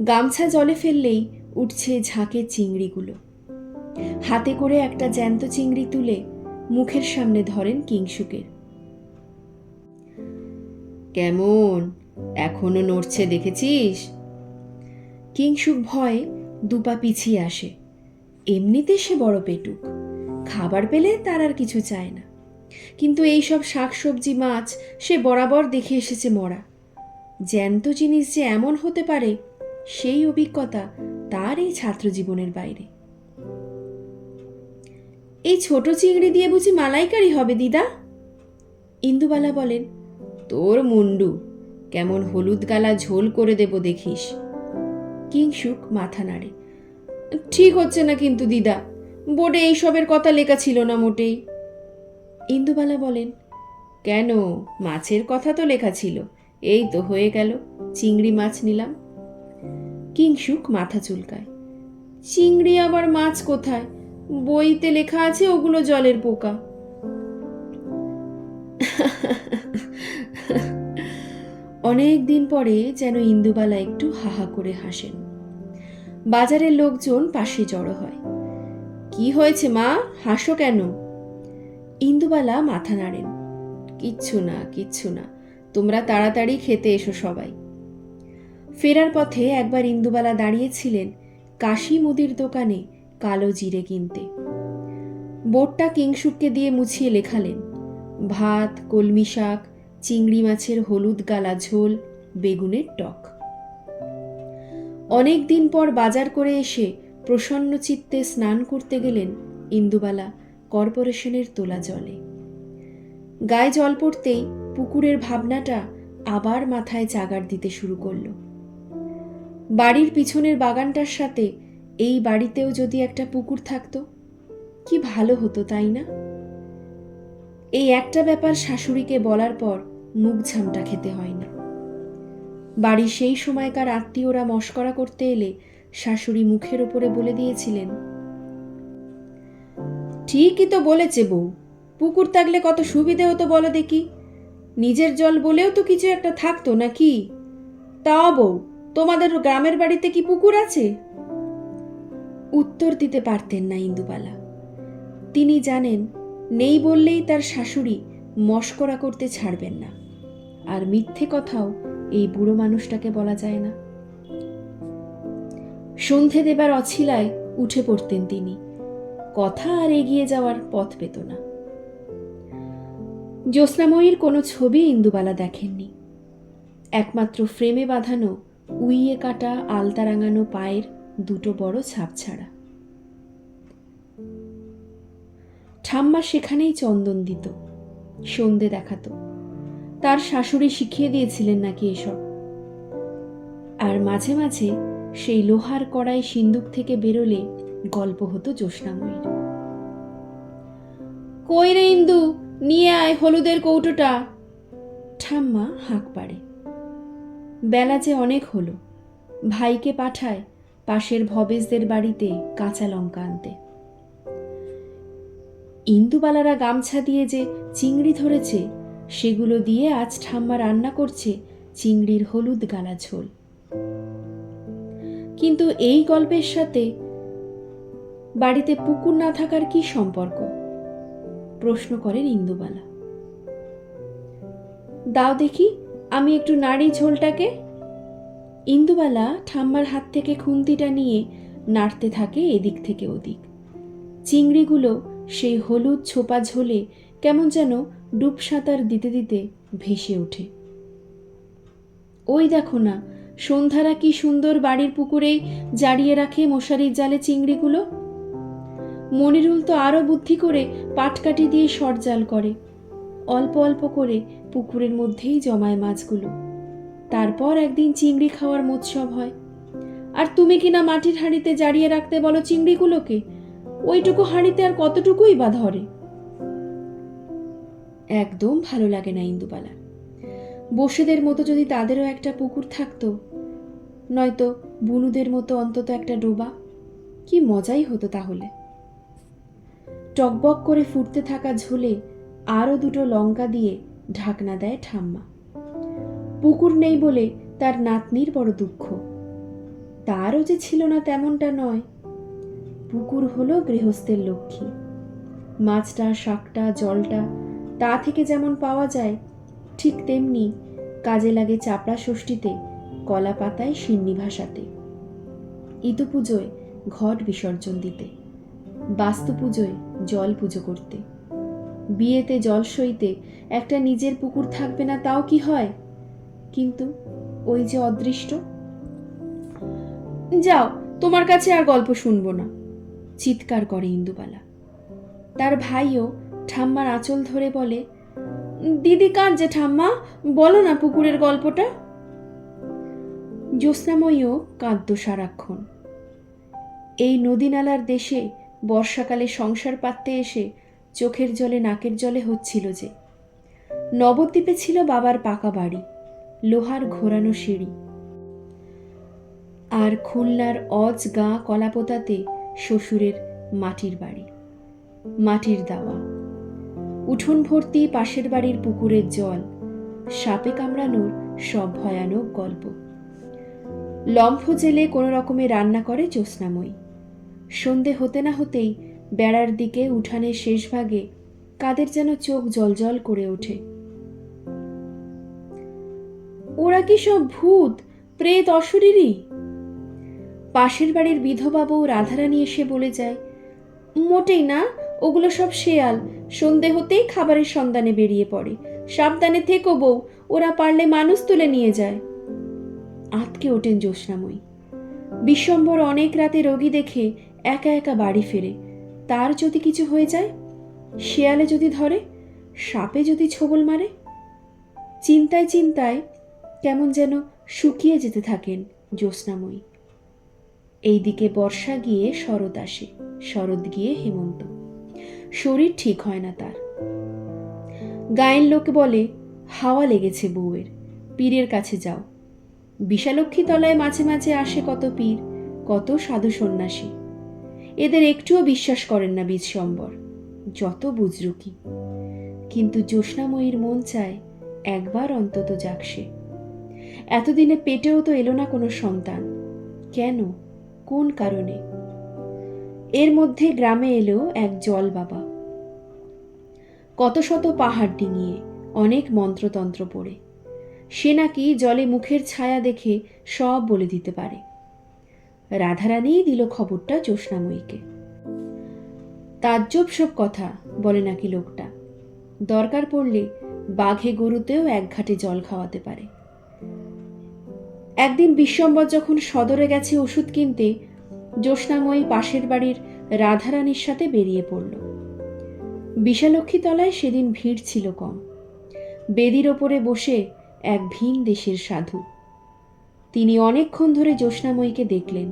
গামছা জলে ফেললেই উঠছে ঝাঁকে চিংড়িগুলো। হাতে করে একটা জ্যান্ত চিংড়ি তুলে মুখের সামনে ধরেন কিংসুকের। কেমন, এখনো নড়ছে দেখেছিস? কিংসুক ভয়ে দুপা পিছিয়ে আসে। এমনিতে সে বড় পেটুক, খাবার পেলে তার আর কিছু চায় না, কিন্তু এইসব শাকসবজি মাছ সে বরাবর দেখে এসেছে মরা। জ্যান্ত জিনিস যে এমন হতে পারে সেই অভিজ্ঞতা তার এই ছাত্র জীবনের বাইরে। এই ছোট চিংড়ি দিয়ে বুঝি মালাইকারি হবে দিদা? ইন্দুবালা বলেন, তোর মুন্ডু, কেমন হলুদ গালা ঝোল করে দেব দেখিস। কিংসুক মাথা নাড়ে। ঠিক হচ্ছে না কিন্তু দিদা, বোর্ডে এইসবের কথা লেখা ছিল না মোটেই। ইন্দুবালা বলেন, কেন, মাছের কথা তো লেখা ছিল, এই তো হয়ে গেল, চিংড়ি মাছ নিলাম। কিংসুক মাথা চুলকায়। চিংড়ি আবার মাছ কোথায়? বইতে লেখা আছে ওগুলো জলের পোকা। অনেক দিন পরে যেন ইন্দুবালা একটু হাহা করে হাসেন। বাজারের লোকজন পাশে জড়ো হয়। কি হয়েছে মা, হাসো কেন? ইন্দুবালা মাথা নাড়েন। কিচ্ছু না, কিচ্ছু না, তোমরা তাড়াতাড়ি খেতে এসো সবাই। ফেরার পথে একবার ইন্দুবালা দাঁড়িয়েছিলেন কাশি মুদির দোকানে কালো জিরে কিনতে। বোর্ডটা কিংশুককে দিয়ে মুছিয়ে লেখালেন, ভাত, কলমি শাক, চিংড়ি মাছের হলুদ গালা ঝোল, বেগুনের টক। অনেক দিন পর বাজার করে এসে প্রসন্ন চিত্তে স্নান করতে গেলেন ইন্দুবালা কর্পোরেশনের তোলা জলে। গায়ে জল পড়তেই পুকুরের ভাবনাটা আবার মাথায় চাগার দিতে শুরু করল। বাড়ির পিছনের বাগানটার সাথে এই বাড়িতেও যদি একটা পুকুর থাকতো, কি ভালো হতো, তাই না? এই একটা ব্যাপার শাশুড়িকে বলার পর মুখ ঝামটা খেতে হয়নি। বাড়ির সেই সময়কার আত্মীয়রা মশকরা করতে এলে শাশুড়ি মুখের ওপরে বলে দিয়েছিলেন, ঠিকই তো বলেছে বউ, পুকুর থাকলে কত সুবিধে হতো বলো দেখি। নিজের জল বলেও তো কিছু একটা থাকতো নাকি? তাও বউ, তোমাদের গ্রামের বাড়িতে কি পুকুর আছে? উত্তর দিতে পারতেন না ইন্দুবালা। তিনি জানেন, নেই বললেই তার শাশুড়ি মশকরা করতে ছাড়বেন না, আর মিথ্যে কথাও এই বুড়ো মানুষটাকে বলা যায় না। সন্ধে দেবার অছিলায় উঠে পড়তেন তিনি। কথা আর এগিয়ে যাওয়ার পথ পেত না। জ্যোৎস্নাময়ীর কোনো ছবি ইন্দুবালা দেখেননি। একমাত্র ফ্রেমে বাঁধানো উইয়ে কাটা আলতা রাঙানো পায়ের দুটো বড় ছাপ ছাড়া। ঠাম্মা সেখানেই চন্দন দিত, সন্ধে দেখাতো। তার শাশুড়ি শিখিয়ে দিয়েছিলেন নাকি এসব। আর মাঝে মাঝে সেই লোহার কড়াই সিন্দুক থেকে বেরোলে গল্প হতো জ্যোৎস্নাময়ীর। কই রে ইন্দু, নিয়ে আয় হলুদের কৌটোটা। ঠাম্মা হাঁক পাড়ে। বেলা যে অনেক হলো, ভাইকে পাঠায় পাশের ভবেশদের বাড়িতে কাঁচা লঙ্কা আনতে। ইন্দুবালারা গামছা দিয়ে যে চিংড়ি ধরেছে, সেগুলো দিয়ে আজ ঠাম্মা রান্না করছে চিংড়ির হলুদ গালা ঝোল। কিন্তু এই গল্পের সাথে বাড়িতে পুকুর না থাকার কি সম্পর্ক? প্রশ্ন করেন ইন্দুবালা। দাও দেখি, আমি একটু নাড়ি ঝোলটাকে। ইন্দুবালা ঠাম্মার হাত থেকে খুন্তিটা নিয়ে নাড়তে থাকে এদিক থেকে ওদিক। চিংড়িগুলো সেই হলুদ ছোপা ঝোলে কেমন যেন ডুব সাঁতার দিতে দিতে ভেসে ওঠে। ওই দেখো না, সন্ধ্যারা কি সুন্দর বাড়ির পুকুরেই জারিয়ে রাখে মশারির জালে চিংড়িগুলো। মনিরুল তো আরো বুদ্ধি করে পাটকাঠি দিয়ে সরজাল করে, অল্প অল্প করে পুকুরের মধ্যেই জমায় মাছগুলো। তারপর একদিন চিংড়ি খাওয়ার মৎসব হয়। আর তুমি কিনা মাটির হাঁড়িতে জারিয়ে রাখতে বলো চিংড়িগুলোকে। ওইটুকু হাঁড়িতে আর কতটুকুই বা ধরে? একদম ভালো লাগে না ইন্দুবালা। বসেদের মতো যদি তাদেরও একটা পুকুর থাকতো, নয়তো বুনুদের মতো অন্তত একটা ডোবা, কি মজাই হতো তাহলে। টকবক করে ফুটতে থাকা ঝোলে আরো দুটো লঙ্কা দিয়ে ঢাকনা দেয় ঠাম্মা। পুকুর নেই বলে তার নাতনির বড় দুঃখ। তারও যে ছিল না তেমনটা নয়। পুকুর হলো গৃহস্থের লক্ষ্মী। মাছটা, শাকটা, জলটা তা থেকে যেমন পাওয়া যায়, ঠিক তেমনি কাজে লাগে চাপড়া ষষ্ঠীতে কলা পাতায় সিন্নি ভাসাতে, ইতু পুজোয় ঘট বিসর্জন দিতে, বাস্তু পুজোয় জল পুজো করতে। বিয়েতে জল সইতে একটা নিজের পুকুর থাকবে না তাও কি হয়? কিন্তু ওই যে অদৃষ্ট। যাও, তোমার কাছে আর গল্প শুনবো না, চিৎকার করে ইন্দুবালা। তার ভাইও ঠাম্মার আঁচল ধরে বলে, দিদি কাঁদছে ঠাম্মা, বলো না পুকুরের গল্পটা। জ্যোৎস্নাময়ীও কাঁদত সারাক্ষণ। এই নদী নালার দেশে বর্ষাকালে সংসার পাততে এসে চোখের জলে নাকের জলে হচ্ছিল যে। নবদ্বীপে ছিল বাবার পাকা বাড়ি, লোহার ঘোরানো সিঁড়ি, আর খুলনার অজ গাঁ কলাপোতাতে শ্বশুরের মাটির বাড়ি, মাটির দাওয়া। উঠোন ভর্তি পাশের বাড়ির পুকুরের জল, সাপে কামড়ানোর সব ভয়ানক গল্প। লম্ফ জেলে কোনো রকমে রান্না করে জ্যোৎস্নাময়ী। সন্ধে হতে না হতেই বেড়ার দিকে উঠানের শেষ ভাগে কাদের যেন চোখ জলজল করে ওঠে। ওরা কি সব ভূত, প্রেত, অশরীরী? পাশের বাড়ির বিধবা বউ রাধারানী এসে বলে যায়, মোটেই না, ওগুলো সব শেয়াল, সন্ধে হতেই খাবারের সন্ধানে বেরিয়ে পড়ে। সাবধানে থেকো বউ, ওরা পারলে মানুষ তুলে নিয়ে যায়। আঁতকে ওঠেন জ্যোৎস্নাময়ী। বিশ্বম্বর অনেক রাতে রোগী দেখে একা একা বাড়ি ফেরে। তার যদি কিছু হয়ে যায়, শেয়ালে যদি ধরে, সাপে যদি ছোবল মারে। চিন্তায় চিন্তায় কেমন যেন শুকিয়ে যেতে থাকেন জ্যোৎস্নাময়ী। এইদিকে বর্ষা গিয়ে শরৎ আসে, শরৎ গিয়ে হেমন্ত। শরীর ঠিক হয় না তার। গায়ের লোক বলে, হাওয়া লেগেছে বউয়ের, পীরের কাছে যাও। বিশালক্ষী তলায় মাঝে মাঝে আসে কত পীর, কত সাধু সন্ন্যাসী। এদের একটুও বিশ্বাস করেন না বিশ্বম্বর, যত বুজরুকি। কিন্তু জ্যোৎস্নাময়ীর মন চায় একবার অন্তত যাক সে। এতদিনে পেটেও তো এলো না কোনো সন্তান, কেন, কোন কারণে? এর মধ্যে গ্রামে এলো এক জল বাবা, কত শত পাহাড় ডিঙিয়ে, অনেক মন্ত্রতন্ত্র পড়ে। সে নাকি জলে মুখের ছায়া দেখে সব বলে দিতে পারে। রাধারানীই দিল খবরটা জ্যোৎস্নাময়ীকে। তাজ্জব সব কথা বলে নাকি লোকটা, দরকার পড়লে বাঘে গরুতেও এক ঘাটে জল খাওয়াতে পারে। একদিন বিশ্বম্বর যখন সদরে গেছে ওষুধ কিনতে, জ্যোৎস্নাময়ী পাশের বাড়ির রাধারানীর সাথে বেরিয়ে পড়ল। বিশালক্ষী তলায় সেদিন ভিড় ছিল কম। বেদির ওপরে বসে এক ভিন দেশের সাধু। তিনি অনেকক্ষণ ধরে জ্যোৎস্নাময়ীকে দেখলেন।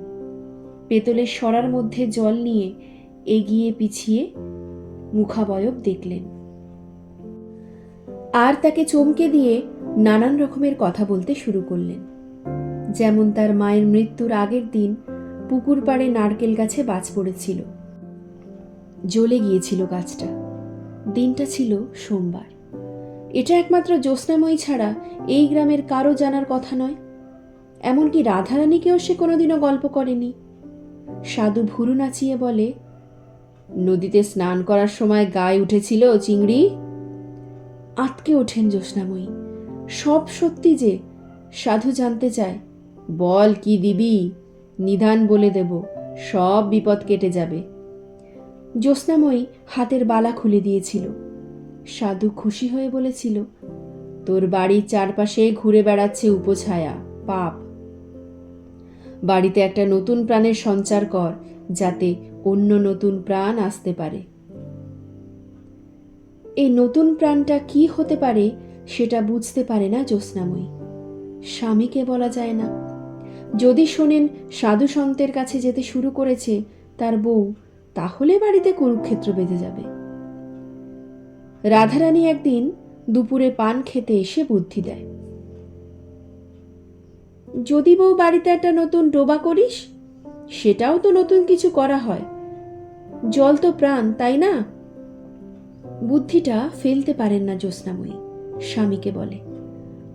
পেতলের সরার মধ্যে জল নিয়ে এগিয়ে পিছিয়ে মুখাবয়ব দেখলেন, আর তাকে চমকে দিয়ে নানান রকমের কথা বলতে শুরু করলেন। যেমন তার মায়ের মৃত্যুর আগের দিন পুকুর পাড়ে নারকেল গাছে বাজ পড়েছিল, জ্বলে গিয়েছিল গাছটা। দিনটা ছিল সোমবার। এটা একমাত্র জ্যোৎস্নাময়ী ছাড়া এই গ্রামের কারো জানার কথা নয়। এমনকি রাধারানীকেও সে কোনোদিনও গল্প করেনি। সাধু ভুরু নাচিয়ে বলে, নদীতে স্নান করার সময় গায়ে উঠেছিল চিংড়ি। আঁতকে ওঠেন জ্যোৎস্নাময়ী। সব সত্যি যে? সাধু জানতে চায়, বল কি দিবি, নিধান বলে দেব, সব বিপদ কেটে যাবে। জ্যোৎস্নাময়ী হাতের বালা খুলে দিয়েছিল। সাধু খুশি হয়ে বলেছিল, তোর বাড়ির চারপাশে ঘুরে বেড়াচ্ছে উপছায়া, পাপ। বাড়িতে একটা নতুন প্রাণের সঞ্চার কর, যাতে অন্য নতুন প্রাণ আসতে পারে। এই নতুন প্রাণটা কি হতে পারে সেটা বুঝতে পারে না জ্যোৎস্নাময়ী। স্বামীকে বলা যায় না। যদি শোনেন সাধু সন্তের কাছে যেতে শুরু করেছে তার বউ, তাহলে বাড়িতে কুরুক্ষেত্র বেঁধে যাবে। রাধারানী একদিন দুপুরে পান খেতে এসে বুদ্ধি দেয়, যদি বউ বাড়িতে একটা নতুন ডোবা করিস, সেটাও তো নতুন কিছু করা হয়। জল তো প্রাণ, তাই না? বুদ্ধিটা ফেলতে পারেন না জ্যোৎস্নাময়ী। স্বামীকে বলে,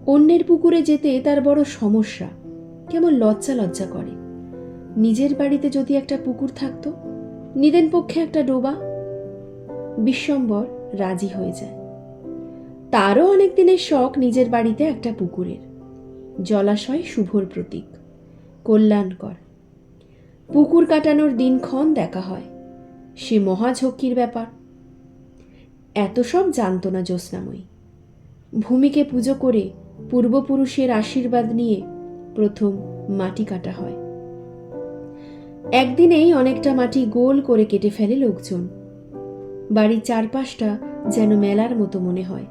অন্যের পুকুরে যেতে তার বড় সমস্যা, কেমন লজ্জা লজ্জা করে। নিজের বাড়িতে যদি একটা পুকুর থাকতো, নিদেন পক্ষে একটা ডোবা। বিশ্বম্বর রাজি হয়ে যায়। তারও অনেক দিনের শখ নিজের বাড়িতে একটা পুকুরের। জলাশয় শুভর প্রতীক, কল্যাণকর। পুকুর কাটানোর দিনক্ষণ দেখা হয়, সে মহাঝক্কির ব্যাপার। এত সব জানত না জ্যোৎস্নাময়ী। ভূমিকে পুজো করে পূর্বপুরুষের আশীর্বাদ নিয়ে প্রথম মাটি কাটা হয়। একদিনেই অনেকটা মাটি গোল করে কেটে ফেলে লোকজন। বাড়ির চারপাশটা যেন মেলার মতো মনে হয়।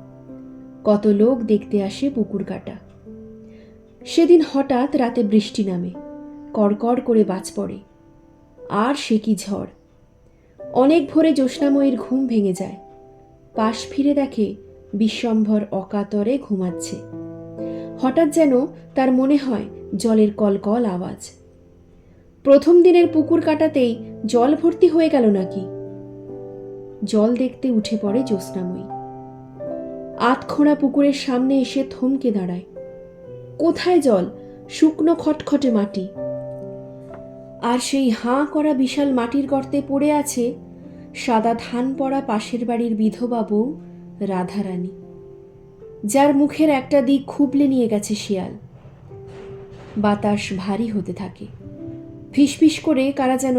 কত লোক দেখতে আসে পুকুর কাটা। সেদিন হঠাৎ রাতে বৃষ্টি নামে, কড়কড় করে বাজ পড়ে। আর সে কি ঝড়! অনেক ভোরে জ্যোৎস্নাময়ীর ঘুম ভেঙে যায়। পাশ ফিরে দেখে বিশ্বম্ভর অকাতরে ঘুমাচ্ছে। হঠাৎ যেন তার মনে হয় জলের কলকল আওয়াজ। প্রথম দিনের পুকুর কাটাতেই জল ভর্তি হয়ে গেল নাকি? জল দেখতে উঠে পড়ে জ্যোৎস্নাময়ী। আধখোঁড়া পুকুরের সামনে এসে থমকে দাঁড়ায়। কোথায় জল? শুকনো খটখটে মাটি। আর সেই হাঁ করা বিশাল মাটির গর্তে পড়ে আছে সাদা ধান পড়া পাশের বাড়ির বিধবা বউ রাধারানী, যার মুখের একটা দিক খুবলে নিয়ে গেছে শিয়াল। বাতাস ভারী হতে থাকে, ফিসফিস করে কারা যেন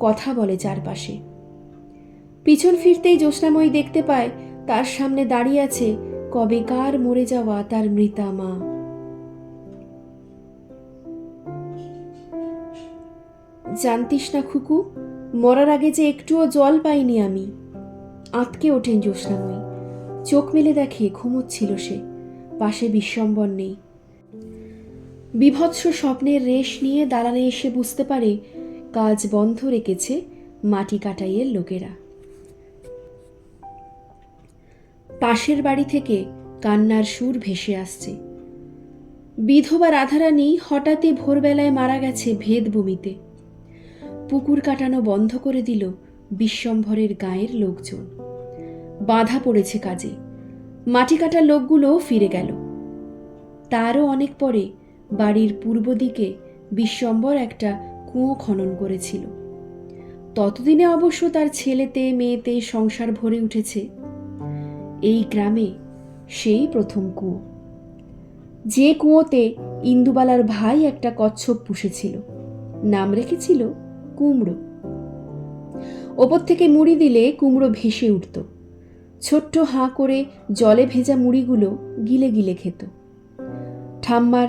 কথা বলে চারপাশে। পিছন ফিরতেই জ্যোৎস্নাময়ী দেখতে পায় তার সামনে দাঁড়িয়ে আছে কবেকার মরে যাওয়া তার মৃতা মা। জানতিস না খুকু, মরার আগে যে একটুও জল পাইনি আমি। আঁতকে ওঠেন জ্যোৎস্নাময়ী। চোখ মেলে দেখে ঘুমোচ্ছিল সে, পাশে বিশ্বম্বর নেই। বিভৎস স্বপ্নের রেশ নিয়ে দালানে এসে বুঝতে পারে কাজ বন্ধ রেখেছে মাটি কাটাইয়ের লোকেরা। পাশের বাড়ি থেকে কান্নার সুর ভেসে আসছে। বিধবা রাধারানী হঠাৎই ভোরবেলায় মারা গেছে ভেদভূমিতে। পুকুর কাটানো বন্ধ করে দিল বিশ্বম্ভরের গায়ের লোকজন। বাধা পড়েছে কাজে। মাটি কাটার লোকগুলো ফিরে গেল। তারও অনেক পরে বাড়ির পূর্ব দিকে বিশ্বম্ভর একটা কুয়ো খনন করেছিল। ততদিনে অবশ্য তার ছেলেতে মেয়েতে সংসার ভরে উঠেছে। এই গ্রামে সেই প্রথম কুয়ো, যে কুয়োতে ইন্দুবালার ভাই একটা কচ্ছপ পুষেছিল, নাম রেখেছিল কুমড়ো। ওপর থেকে মুড়ি দিলে কুমড়ো ভেসে উঠত। ছোট্ট হাঁ করে জলে ভেজা মুড়িগুলো গিলে গিলে খেত। ঠাম্মার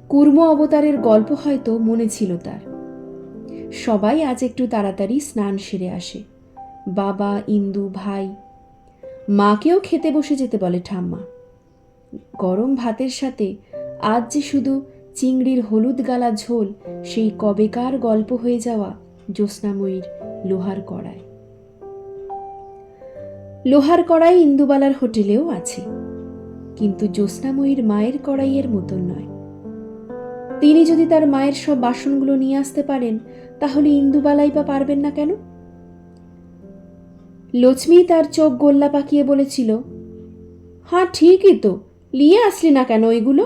কুর্ম অবতারের গল্প হয়তো মনে ছিল তার। সবাই আজ একটু তাড়াতাড়ি স্নান সেরে আসে, বাবা, ইন্দু, ভাই। মাকেও খেতে বসে যেতে বলে ঠাম্মা। গরম ভাতের সাথে আজ যে শুধু চিংড়ির হলুদ গালা ঝোল, সেই কবেকার গল্প হয়ে যাওয়া জ্যোৎস্নাময়ীর লোহার কড়াই। লোহার কড়াই ইন্দুবালার হোটেলেও আছে, কিন্তু জ্যোৎস্নাময়ীর মায়ের কড়াইয়ের মতন নয়। তিনি যদি তার মায়ের সব বাসনগুলো নিয়ে আসতে পারেন, তাহলে ইন্দুবালাই বা পারবেন না কেন? লক্ষ্মী তার চোখ গোল্লা পাকিয়ে বলেছিল, হ্যাঁ ঠিকই তো, নিয়ে আসলি না কেন ওইগুলো?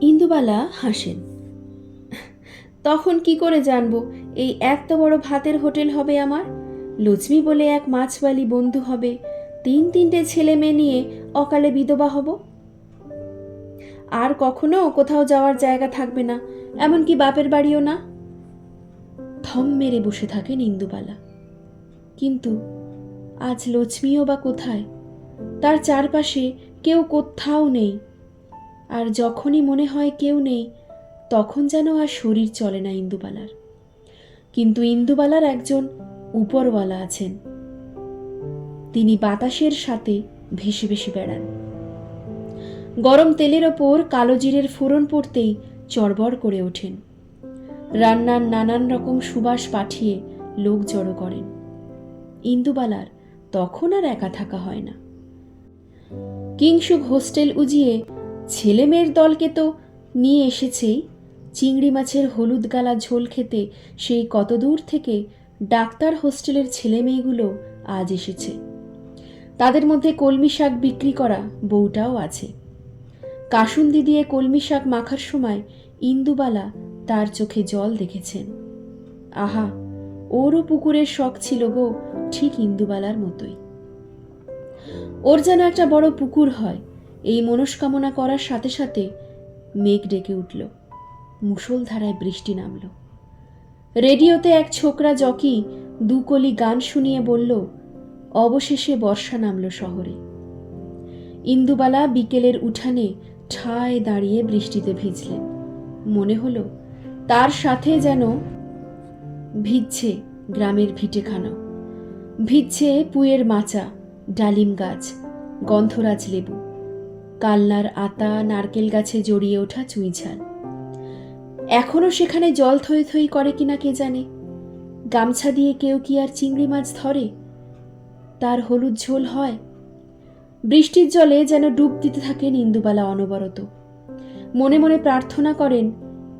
ইন্দুবালা হাসেন। তখন কি করে জানবো এই এত বড় ভাতের হোটেল হবে আমার? লক্ষ্মী বলে এক মাছওয়ালি বন্ধু হবে, 3-3টে ছেলে মেয়ে নিয়ে অকালে বিধবা হব। আর কখনো কোথাও যাওয়ার জায়গা থাকবে না, এমনকি বাপের বাড়িও না। থম মেরে বসে থাকেন ইন্দুবালা। কিন্তু আজ লক্ষ্মীও বা কোথায়? তার চারপাশে কেউ কোথাও নেই। আর যখনই মনে হয় কেউ নেই, তখন যেন আর শরীর চলে না ইন্দুবালার। কিন্তু ইন্দুবালার একজন উপরওয়ালা আছেন। তিনি বাতাসের সাথে ভেসে ভেসে বেড়ান। গরম তেলের ওপর কালো জিরের ফোড়ন পড়তেই চড়বড় করে ওঠেন। রান্নার নানান রকম সুবাস পাঠিয়ে লোক জড়ো করেন। ইন্দুবালার তখন আর একা থাকা হয় না। কিংসুক হোস্টেল উজিয়ে ছেলে মেয়ের দলকে তো নিয়ে এসেছেই, চিংড়ি মাছের হলুদ গালা ঝোল খেতে সেই কত দূর থেকে ডাক্তার হোস্টেলের ছেলে মেয়েগুলো আজ এসেছে। তাদের মধ্যে কলমি শাক বিক্রি করা বউটাও আছে। কাসুন্দি দিয়ে কলমি শাক মাখার সময় ইন্দুবালা তার চোখে জল দেখেছেন। আহা, ওরও পুকুরের শখ ছিল গো, ঠিক ইন্দুবালার মতোই। ওর যেন একটা বড় পুকুর হয়, এই মনস্কামনা করার সাথে সাথে মেঘ ডেকে উঠল। মুষলধারায় বৃষ্টি নামল। রেডিওতে এক ছোকরা জকি 2 কলি গান শুনিয়ে বলল, অবশেষে বর্ষা নামল শহরে। ইন্দুবালা বিকেলের উঠানে ঠায় দাঁড়িয়ে বৃষ্টিতে ভিজলেন। মনে হলো তার সাথে যেন ভিজছে গ্রামের ভিটেখানা, ভিজছে পুয়ের মাচা, ডালিম গাছ, গন্ধরাজ লেবু, কালনার আতা, নারকেল গাছে জড়িয়ে ওঠা চুইঝাল। এখনো সেখানে জল থই থই করে কিনা কে জানে। গামছা দিয়ে কেউ কি আর চিংড়ি মাছ ধরে? তার হলুদ ঝোল হয়? বৃষ্টির জলে যেন ডুব দিতে থাকেন ইন্দুবালা অনবরত। মনে মনে প্রার্থনা করেন,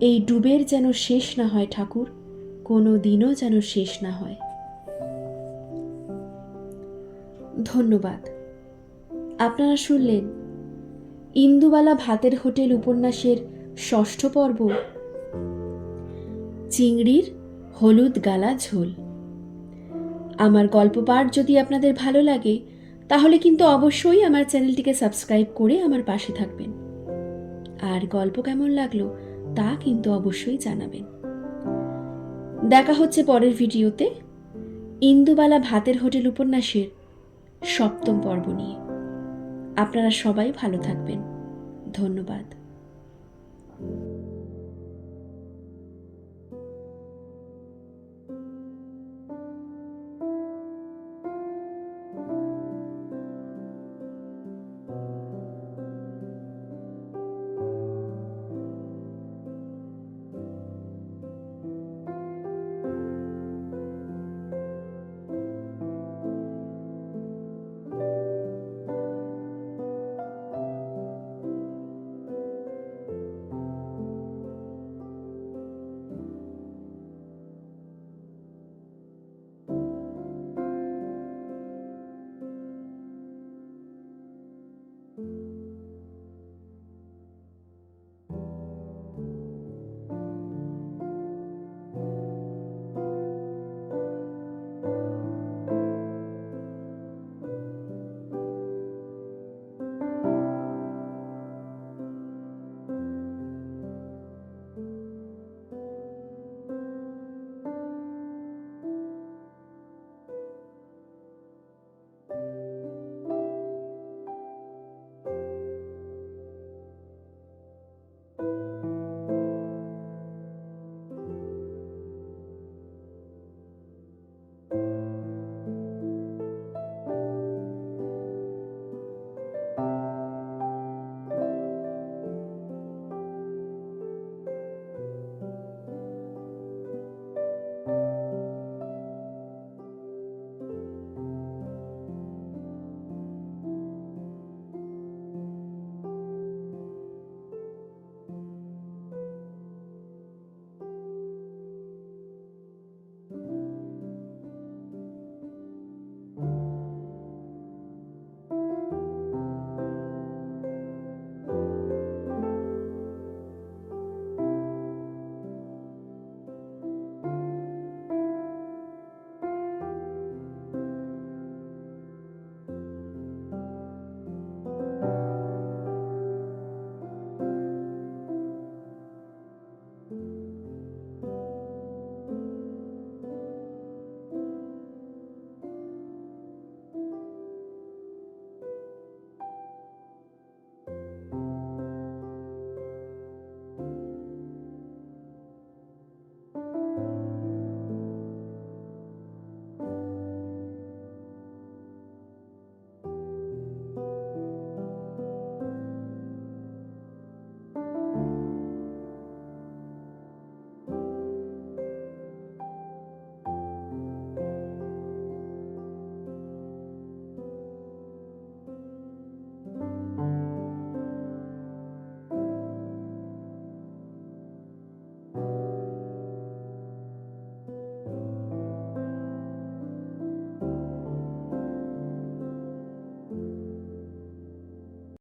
এই ডুবের যেন শেষ না হয় ঠাকুর, কোনো দিনও যেন শেষ না হয়। ধন্যবাদ। আপনারা শুনলেন ইন্দুবালা ভাতের হোটেল উপন্যাসের 6ঠ পর্ব, চিংড়ির হলুদ গালা ঝোল। আমার গল্প পাঠ যদি আপনাদের ভালো লাগে তাহলে কিন্তু অবশ্যই আমার চ্যানেলটিকে সাবস্ক্রাইব করে আমার পাশে থাকবেন, আর গল্প কেমন লাগলো তা কিন্তু অবশ্যই জানাবেন। দেখা হচ্ছে পরের ভিডিওতে ইন্দুবালা ভাতের হোটেল উপন্যাসের 7ম পর্ব নিয়ে। আপনারা সবাই ভালো থাকবেন। ধন্যবাদ।